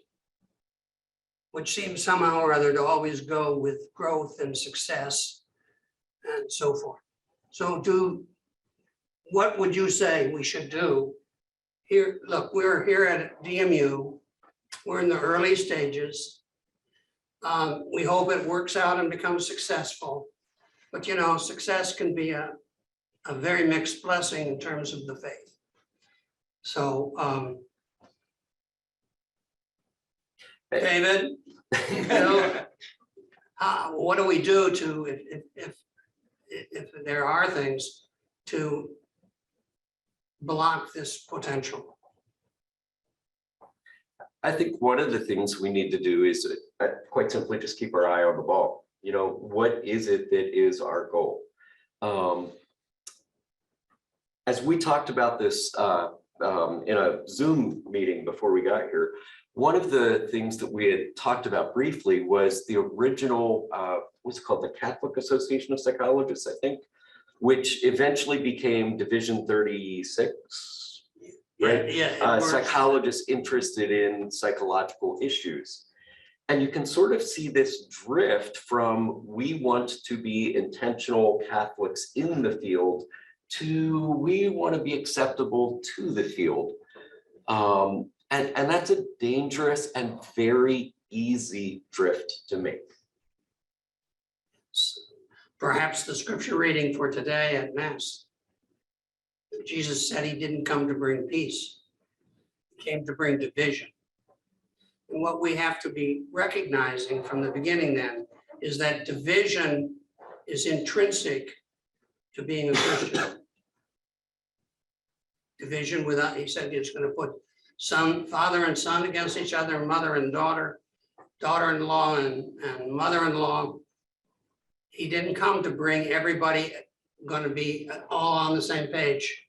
which seems somehow or other to always go with growth and success and so forth. So what would you say we should do? Here, look, we're here at DMU. We're in the early stages. We hope it works out and becomes successful. But you know, success can be a very mixed blessing in terms of the faith. So David, you know, what do we do to, if there are things to block this potential? I think one of the things we need to do is quite simply just keep our eye on the ball. You know, what is it that is our goal? As we talked about this in a Zoom meeting before we got here, one of the things that we had talked about briefly was the original, what's it called, the Catholic Association of Psychologists, I think, which eventually became Division 36, right? Yeah. Psychologists interested in psychological issues. And you can sort of see this drift from, we want to be intentional Catholics in the field, to we want to be acceptable to the field. And that's a dangerous and very easy drift to make. Perhaps the scripture reading for today at Mass. Jesus said he didn't come to bring peace. He came to bring division. And what we have to be recognizing from the beginning then is that division is intrinsic to being a Christian. Division without, he said he's going to put father and son against each other, mother and daughter, daughter-in-law and mother-in-law. He didn't come to bring everybody going to be all on the same page.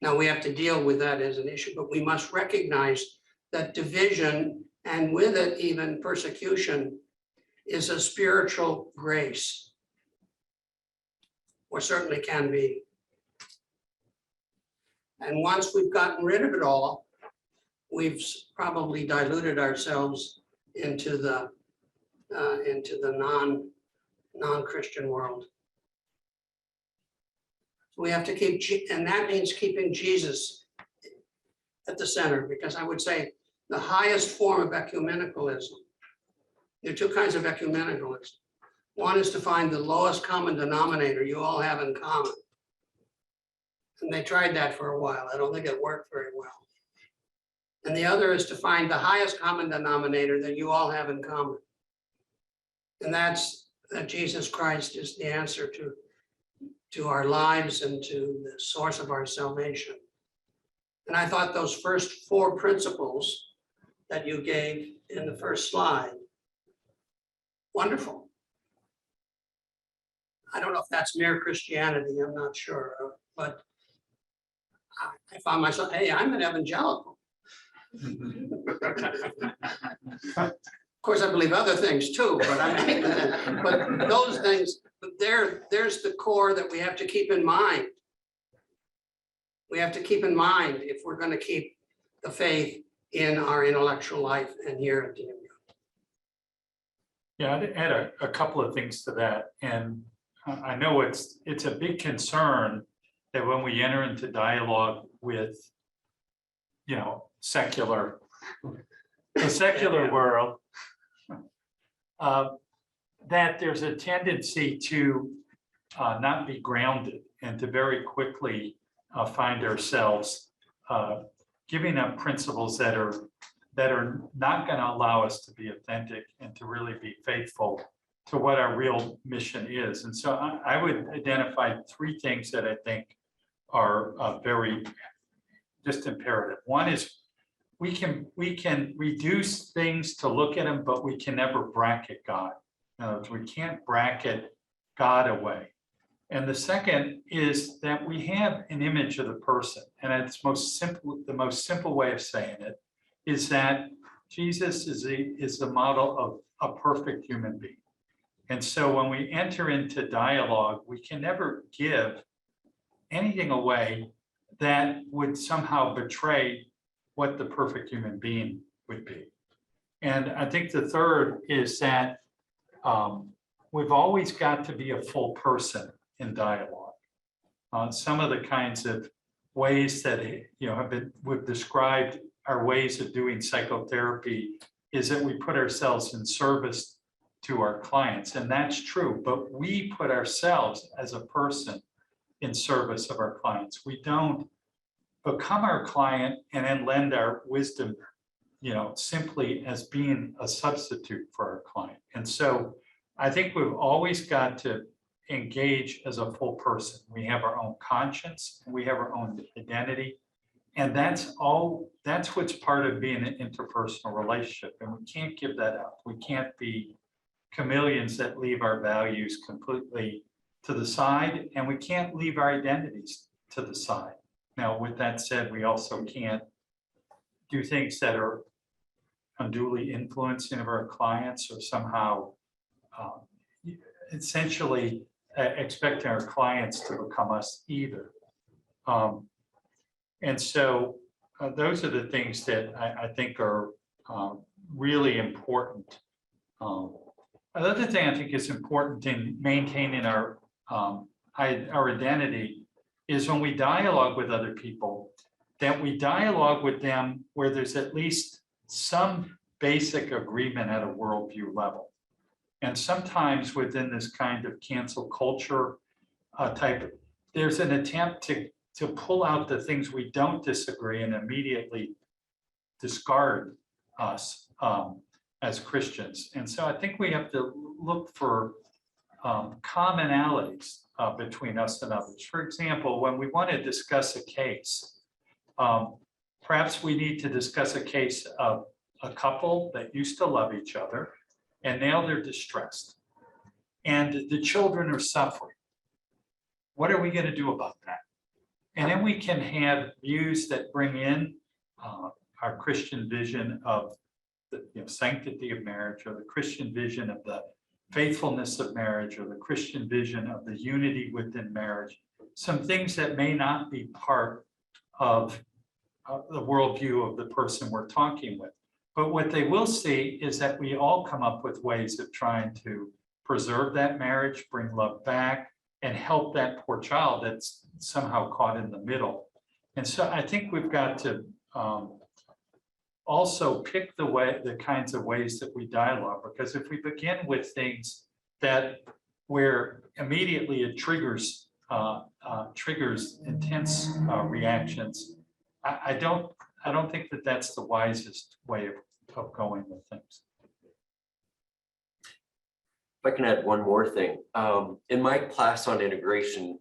Now we have to deal with that as an issue, but we must recognize that division, and with it even persecution, is a spiritual grace, or certainly can be. And once we've gotten rid of it all, we've probably diluted ourselves into the non-Christian world. We have to keep, and that means keeping Jesus at the center, because I would say the highest form of ecumenicalism, there are two kinds of ecumenicalism. One is to find the lowest common denominator you all have in common. And they tried that for a while. I don't think it worked very well. And the other is to find the highest common denominator that you all have in common. And that's that Jesus Christ is the answer to our lives and to the source of our salvation. And I thought those first four principles that you gave in the first slide, wonderful. I don't know if that's mere Christianity, I'm not sure, but I found myself, hey, I'm an evangelical. Of course, I believe other things too, but I mean, but those things, there's the core that we have to keep in mind. We have to keep in mind if we're going to keep the faith in our intellectual life and here at DMU. Yeah, I'd add a couple of things to that, and I know it's a big concern that when we enter into dialogue with, the secular world, that there's a tendency to not be grounded and to very quickly find ourselves giving up principles that are not going to allow us to be authentic and to really be faithful to what our real mission is. And so I would identify three things that I think are very just imperative. One is we can reduce things to look at them, but we can never bracket God. We can't bracket God away. And the second is that we have an image of the person, and it's the most simple way of saying it is that Jesus is the model of a perfect human being. And so when we enter into dialogue, we can never give anything away that would somehow betray what the perfect human being would be. And I think the third is that we've always got to be a full person in dialogue. Some of the kinds of ways that we've described our ways of doing psychotherapy is that we put ourselves in service to our clients, and that's true, but we put ourselves as a person in service of our clients. We don't become our client and then lend our wisdom, simply as being a substitute for our client. And so I think we've always got to engage as a full person. We have our own conscience, we have our own identity, and that's what's part of being an interpersonal relationship. And we can't give that up. We can't be chameleons that leave our values completely to the side, and we can't leave our identities to the side. Now, with that said, we also can't do things that are unduly influencing of our clients or somehow essentially expecting our clients to become us either. And so those are the things that I think are really important. Another thing I think is important in maintaining our identity is when we dialogue with other people, that we dialogue with them where there's at least some basic agreement at a worldview level. And sometimes within this kind of cancel culture type, there's an attempt to pull out the things we don't disagree and immediately discard us as Christians. And so I think we have to look for commonalities between us and others. For example, when we want to discuss a case, perhaps we need to discuss a case of a couple that used to love each other, and now they're distressed, and the children are suffering. What are we going to do about that? And then we can have views that bring in our Christian vision of the sanctity of marriage, or the Christian vision of the faithfulness of marriage, or the Christian vision of the unity within marriage, some things that may not be part of the worldview of the person we're talking with. But what they will see is that we all come up with ways of trying to preserve that marriage, bring love back, and help that poor child that's somehow caught in the middle. And so I think we've got to also pick the kinds of ways that we dialogue, because if we begin with things that where immediately it triggers intense reactions, I don't think that that's the wisest way of going with things. If I can add one more thing, in my class on integration,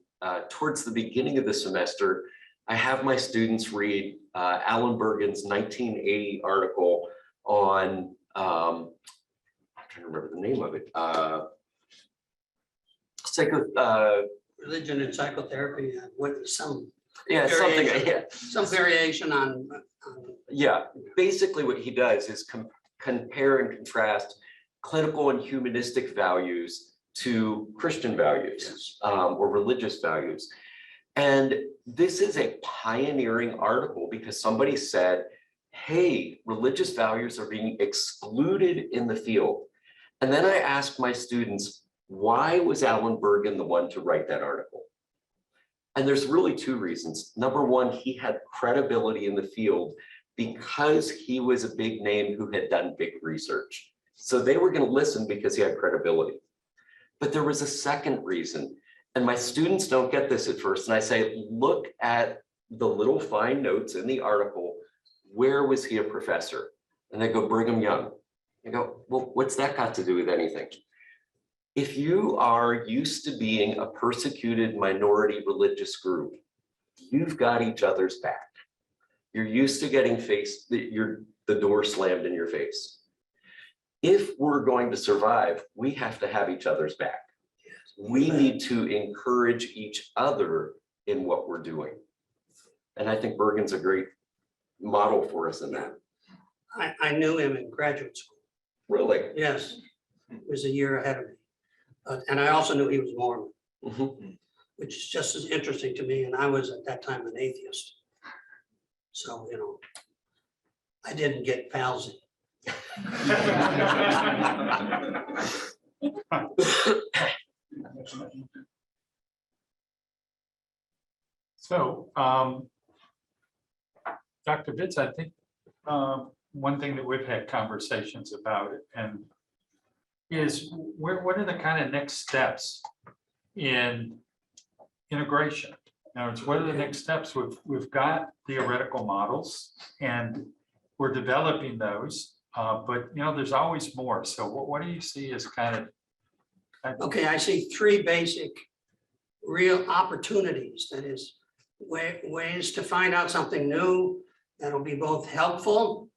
towards the beginning of the semester, I have my students read Alan Bergen's 1980 article on, I'm trying to remember the name of it, Religion and psychotherapy, some variation on. Yeah, basically what he does is compare and contrast clinical and humanistic values to Christian values, or religious values. And this is a pioneering article because somebody said, hey, religious values are being excluded in the field. And then I asked my students, why was Alan Bergen the one to write that article? And there's really two reasons. Number one, he had credibility in the field because he was a big name who had done big research. So they were going to listen because he had credibility. But there was a second reason, and my students don't get this at first. And I say, look at the little fine notes in the article. Where was he a professor? And they go, Brigham Young. I go, well, what's that got to do with anything? If you are used to being a persecuted minority religious group, you've got each other's back. You're used to getting the door slammed in your face. If we're going to survive, we have to have each other's back. We need to encourage each other in what we're doing. And I think Bergen's a great model for us in that. I knew him in graduate school. Really? Yes, he was a year ahead of me. And I also knew he was Mormon, which is just as interesting to me. And I was at that time an atheist. So, you know, I didn't get palsy. So, Dr. Vitz, I think one thing that we've had conversations about and is what are the kind of next steps in integration? In other words, what are the next steps? We've got theoretical models and we're developing those, but you know, there's always more. So what do you see as kind of? Okay, I see three basic real opportunities. That is ways to find out something new that'll be both helpful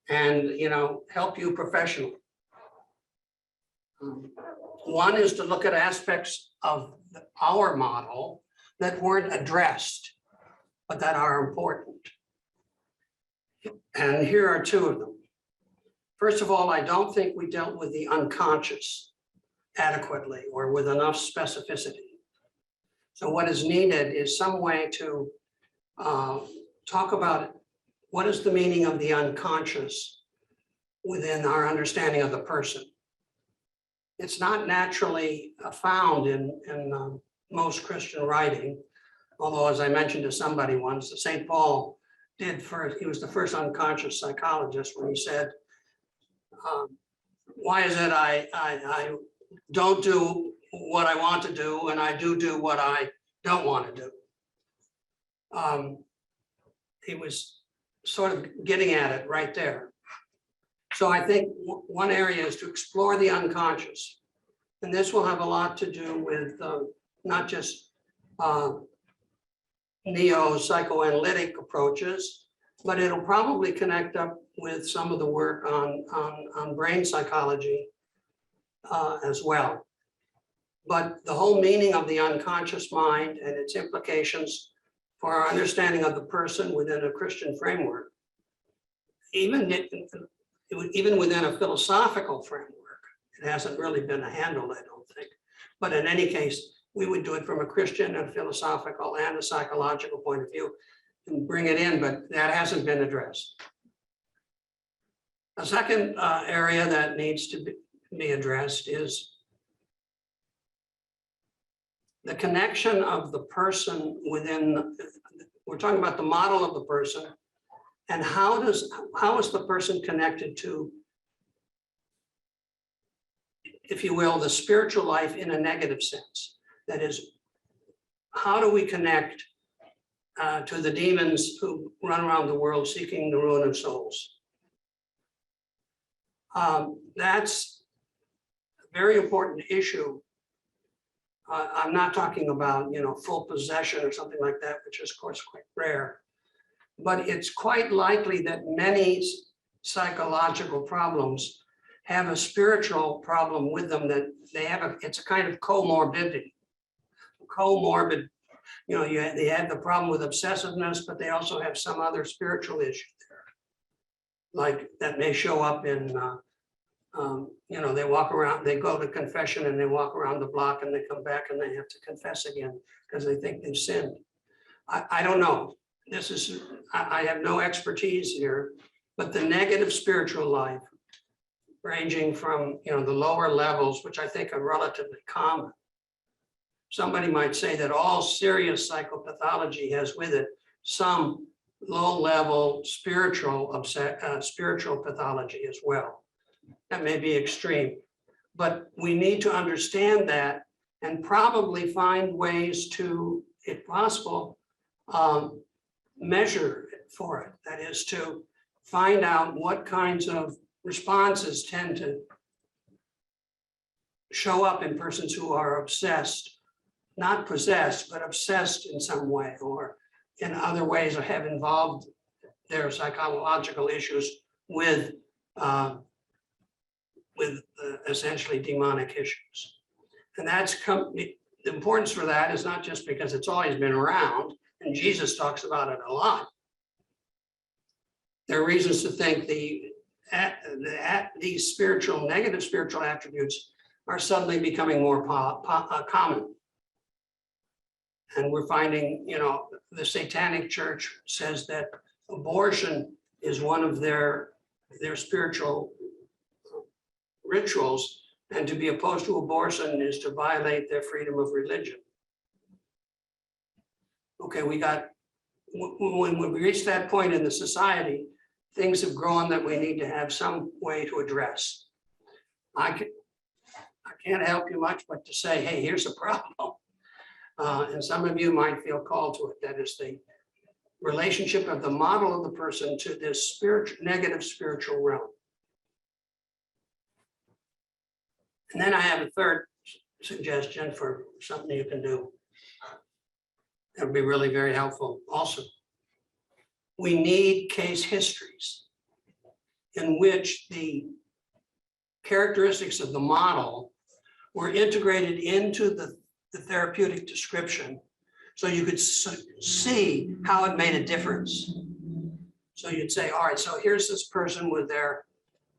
and, you know, help you professionally. One is to look at aspects of our model that weren't addressed, but that are important. And here are two of them. First of all, I don't think we dealt with the unconscious adequately or with enough specificity. So what is needed is some way to talk about what is the meaning of the unconscious within our understanding of the person. It's not naturally found in most Christian writing, although as I mentioned to somebody once, St. Paul did first, he was the first unconscious psychologist when he said, why is it I don't do what I want to do and I do what I don't want to do? He was sort of getting at it right there. So I think one area is to explore the unconscious. And this will have a lot to do with not just neo-psychoanalytic approaches, but it'll probably connect up with some of the work on brain psychology as well. But the whole meaning of the unconscious mind and its implications for our understanding of the person within a Christian framework, even within a philosophical framework, it hasn't really been handled, I don't think. But in any case, we would do it from a Christian and philosophical and a psychological point of view and bring it in, but that hasn't been addressed. A second area that needs to be addressed is the connection of the person within, we're talking about the model of the person, and how is the person connected to, if you will, the spiritual life in a negative sense? That is, how do we connect to the demons who run around the world seeking the ruin of souls? That's a very important issue. I'm not talking about, you know, full possession or something like that, which is of course quite rare. But it's quite likely that many psychological problems have a spiritual problem with them, that they have it's a kind of comorbidity. Comorbid, you know, they have the problem with obsessiveness, but they also have some other spiritual issue there. Like that may show up in, you know, they walk around, they go to confession and they walk around the block and they come back and they have to confess again because they think they've sinned. I don't know. This is, I have no expertise here, but the negative spiritual life ranging from, the lower levels, which I think are relatively common. Somebody might say that all serious psychopathology has with it some low-level spiritual pathology as well. That may be extreme, but we need to understand that and probably find ways to, if possible, measure for it. That is to find out what kinds of responses tend to show up in persons who are obsessed, not possessed, but obsessed in some way, or in other ways have involved their psychological issues with essentially demonic issues. And the importance for that is not just because it's always been around, and Jesus talks about it a lot. There are reasons to think these negative spiritual attributes are suddenly becoming more common. And we're finding, the Satanic Church says that abortion is one of their spiritual rituals, and to be opposed to abortion is to violate their freedom of religion. Okay, when we reach that point in the society, things have grown that we need to have some way to address. I can't help you much but to say, hey, here's a problem. And some of you might feel called to it. That is the relationship of the model of the person to this negative spiritual realm. And then I have a third suggestion for something you can do. That would be really very helpful also. We need case histories in which the characteristics of the model were integrated into the therapeutic description, so you could see how it made a difference. So you'd say, all right, so here's this person with their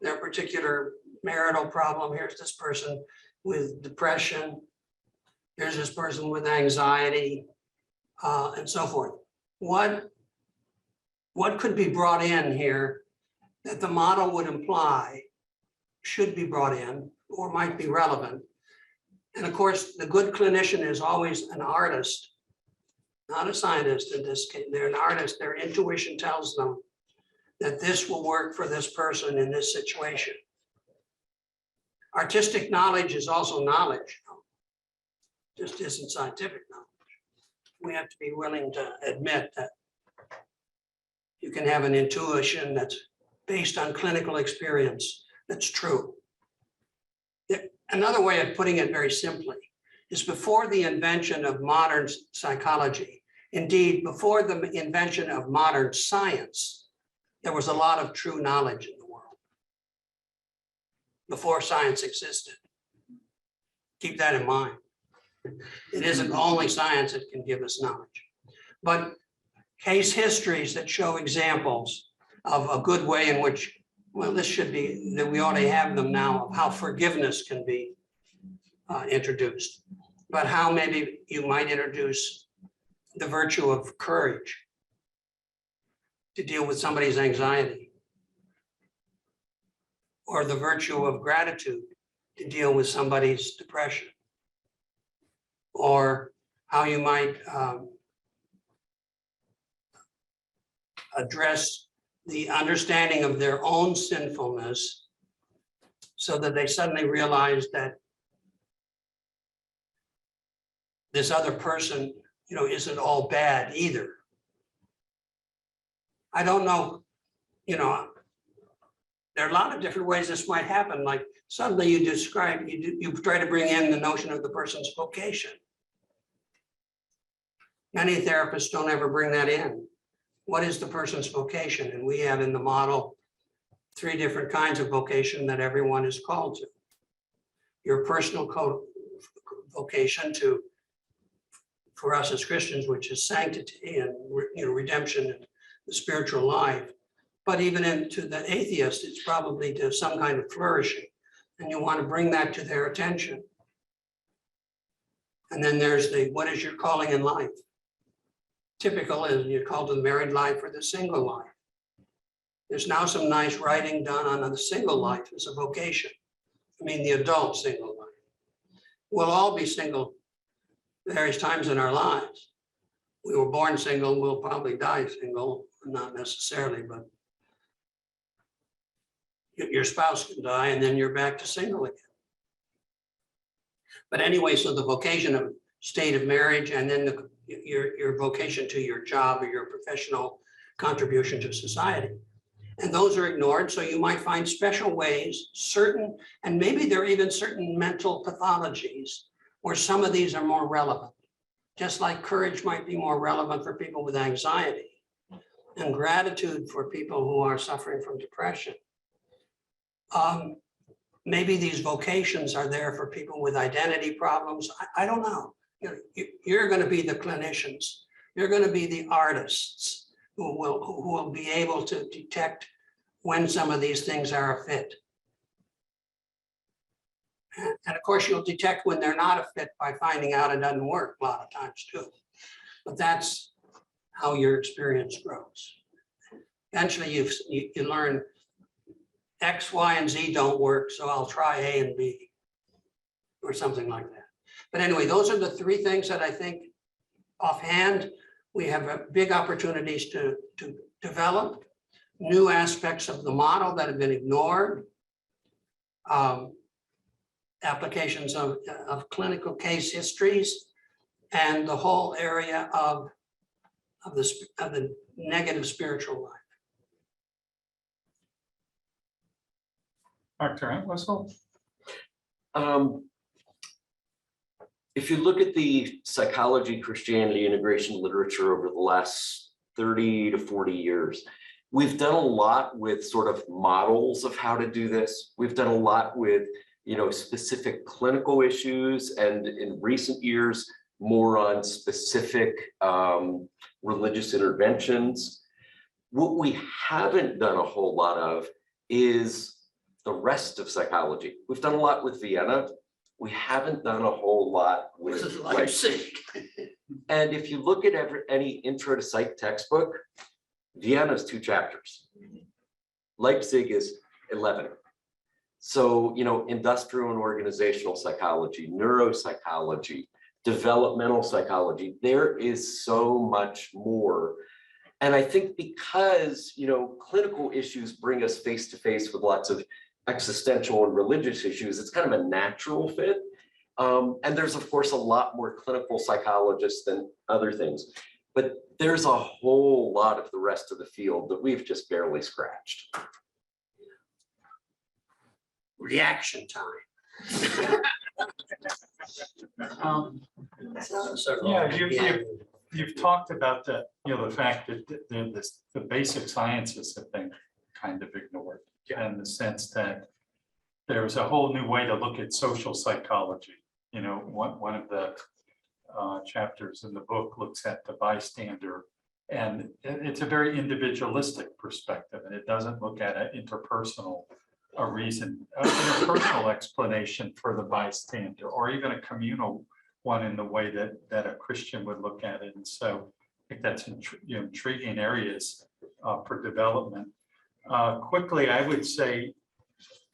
particular marital problem. Here's this person with depression. Here's this person with anxiety, and so forth. What could be brought in here that the model would imply should be brought in or might be relevant? And of course, the good clinician is always an artist, not a scientist in this case. They're an artist. Their intuition tells them that this will work for this person in this situation. Artistic knowledge is also knowledge, just isn't scientific knowledge. We have to be willing to admit that you can have an intuition that's based on clinical experience that's true. Another way of putting it very simply is before the invention of modern psychology, indeed, before the invention of modern science, there was a lot of true knowledge in the world before science existed. Keep that in mind. It isn't only science that can give us knowledge, but case histories that show examples of a good way in which, well, this should be, that we already have them now, of how forgiveness can be introduced, but how maybe you might introduce the virtue of courage to deal with somebody's anxiety, or the virtue of gratitude to deal with somebody's depression, or how you might address the understanding of their own sinfulness so that they suddenly realize that this other person, isn't all bad either. I don't know, there are a lot of different ways this might happen. Like suddenly you try to bring in the notion of the person's vocation. Many therapists don't ever bring that in. What is the person's vocation? And we have in the model 3 different kinds of vocation that everyone is called to. Your personal vocation for us as Christians, which is sanctity and redemption and the spiritual life. But even into the atheist, it's probably to some kind of flourishing. And you want to bring that to their attention. And then there's what is your calling in life? Typical is you're called to the married life or the single life. There's now some nice writing done on the single life as a vocation. I mean, the adult single life. We'll all be single various times in our lives. We were born single, we'll probably die single, not necessarily, but your spouse can die and then you're back to single again. But anyway, so the vocation of state of marriage and then your vocation to your job or your professional contribution to society. And those are ignored, so you might find special ways, certain, and maybe there are even certain mental pathologies where some of these are more relevant. Just like courage might be more relevant for people with anxiety and gratitude for people who are suffering from depression. Maybe these vocations are there for people with identity problems. I don't know. You're going to be the clinicians. You're going to be the artists who will be able to detect when some of these things are a fit. And of course, you'll detect when they're not a fit by finding out it doesn't work a lot of times too. But that's how your experience grows. Eventually, you learn X, Y, and Z don't work, so I'll try A and B or something like that. But anyway, those are the three things that I think offhand, we have big opportunities to develop new aspects of the model that have been ignored, applications of clinical case histories, and the whole area of the negative spiritual life. Dr. Entwistle? If you look at the psychology, Christianity, integration literature over the last 30 to 40 years, we've done a lot with sort of models of how to do this. We've done a lot with, specific clinical issues, and in recent years, more on specific religious interventions. What we haven't done a whole lot of is the rest of psychology. We've done a lot with Vienna. We haven't done a whole lot with Leipzig. And if you look at any intro to psych textbook, Vienna's 2 chapters. Leipzig is 11. So, industrial and organizational psychology, neuropsychology, developmental psychology, there is so much more. And I think because, clinical issues bring us face to face with lots of existential and religious issues, it's kind of a natural fit. And there's, of course, a lot more clinical psychologists than other things. But there's a whole lot of the rest of the field that we've just barely scratched. Reaction time. You've talked about the fact that the basic sciences have been kind of ignored, in the sense that there's a whole new way to look at social psychology. One of the chapters in the book looks at the bystander, and it's a very individualistic perspective, and it doesn't look at an interpersonal interpersonal explanation for the bystander, or even a communal one in the way that a Christian would look at it. And so I think that's intriguing areas for development. Quickly, I would say,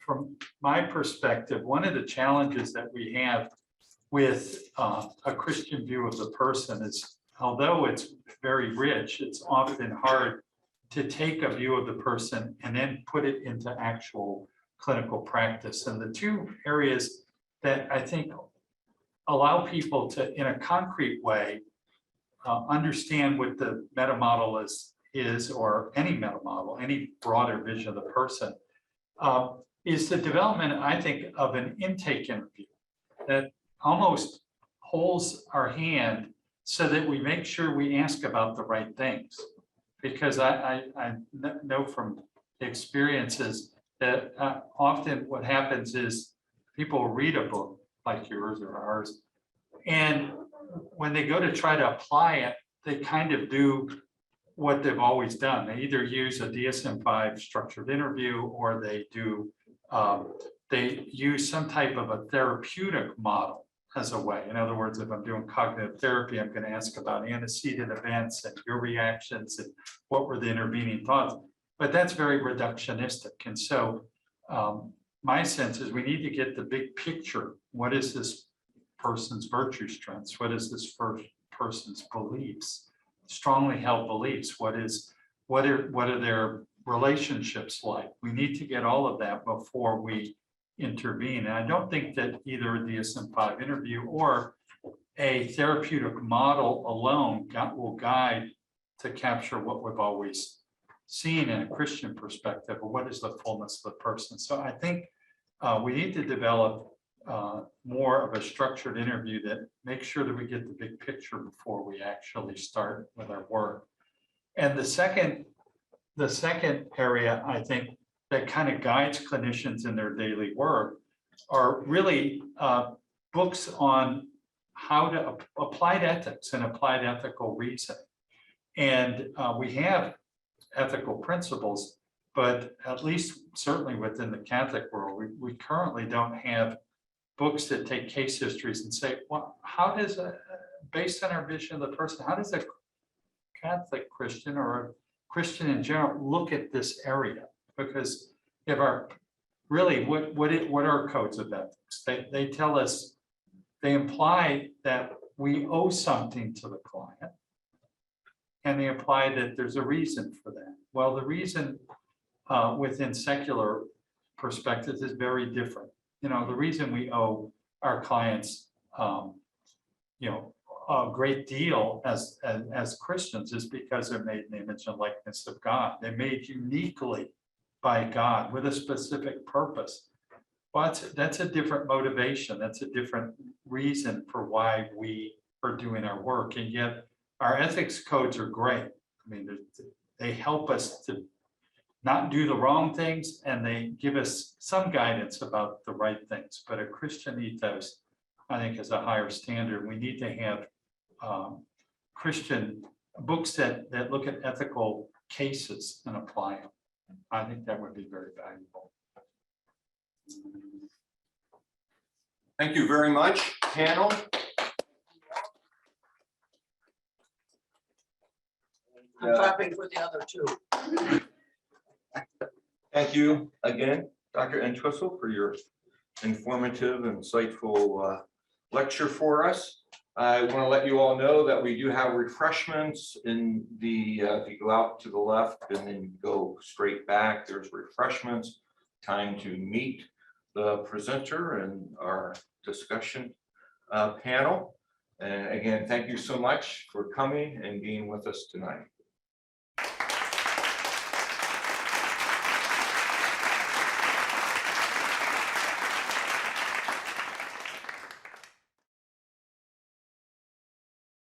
from my perspective, one of the challenges that we have with a Christian view of the person is, although it's very rich, it's often hard to take a view of the person and then put it into actual clinical practice. And the two areas that I think allow people to, in a concrete way, understand what the meta model is, or any meta model, any broader vision of the person, is the development, I think, of an intake interview that almost holds our hand so that we make sure we ask about the right things. Because I know from experiences that often what happens is people read a book like yours or ours, and when they go to try to apply it, they kind of do what they've always done. They either use a DSM-5 structured interview, or they use some type of a therapeutic model as a way. In other words, if I'm doing cognitive therapy, I'm going to ask about antecedent events and your reactions and what were the intervening thoughts. but that's very reductionistic. And so my sense is we need to get the big picture. What is this person's virtue strengths? What is this first person's beliefs, strongly held beliefs? What are their relationships like? We need to get all of that before we intervene. And I don't think that either a DSM-5 interview or a therapeutic model alone will guide to capture what we've always seen in a Christian perspective, or what is the fullness of the person. So I think we need to develop more of a structured interview that makes sure that we get the big picture before we actually start with our work. And the second area, I think, that kind of guides clinicians in their daily work are really books on how to applied ethics and applied ethical reasoning. And we have ethical principles, but at least certainly within the Catholic world, we currently don't have books that take case histories and say, well, how does based on our vision of the person, how does a Catholic Christian or a Christian in general look at this area? Because if our really what are codes of ethics? They tell us, they imply that we owe something to the client, and they imply that there's a reason for that. Well, the reason within secular perspectives is very different. The reason we owe our clients, a great deal as Christians is because they're made in the image and likeness of God. They're made uniquely by God with a specific purpose. Well, that's a different motivation. That's a different reason for why we are doing our work. And yet our ethics codes are great. I mean, they help us to not do the wrong things, and they give us some guidance about the right things. But a Christian ethos, I think, is a higher standard. We need to have Christian books that look at ethical cases and apply them. I think that would be very valuable. Thank you very much, panel. I'm clapping for the other two. Thank you again, Dr. N Twissel, for your informative and insightful lecture for us. I want to let you all know that we do have refreshments in the, if you go out to the left and then go straight back, there's refreshments, time to meet the presenter and our discussion panel. And again, thank you so much for coming and being with us tonight.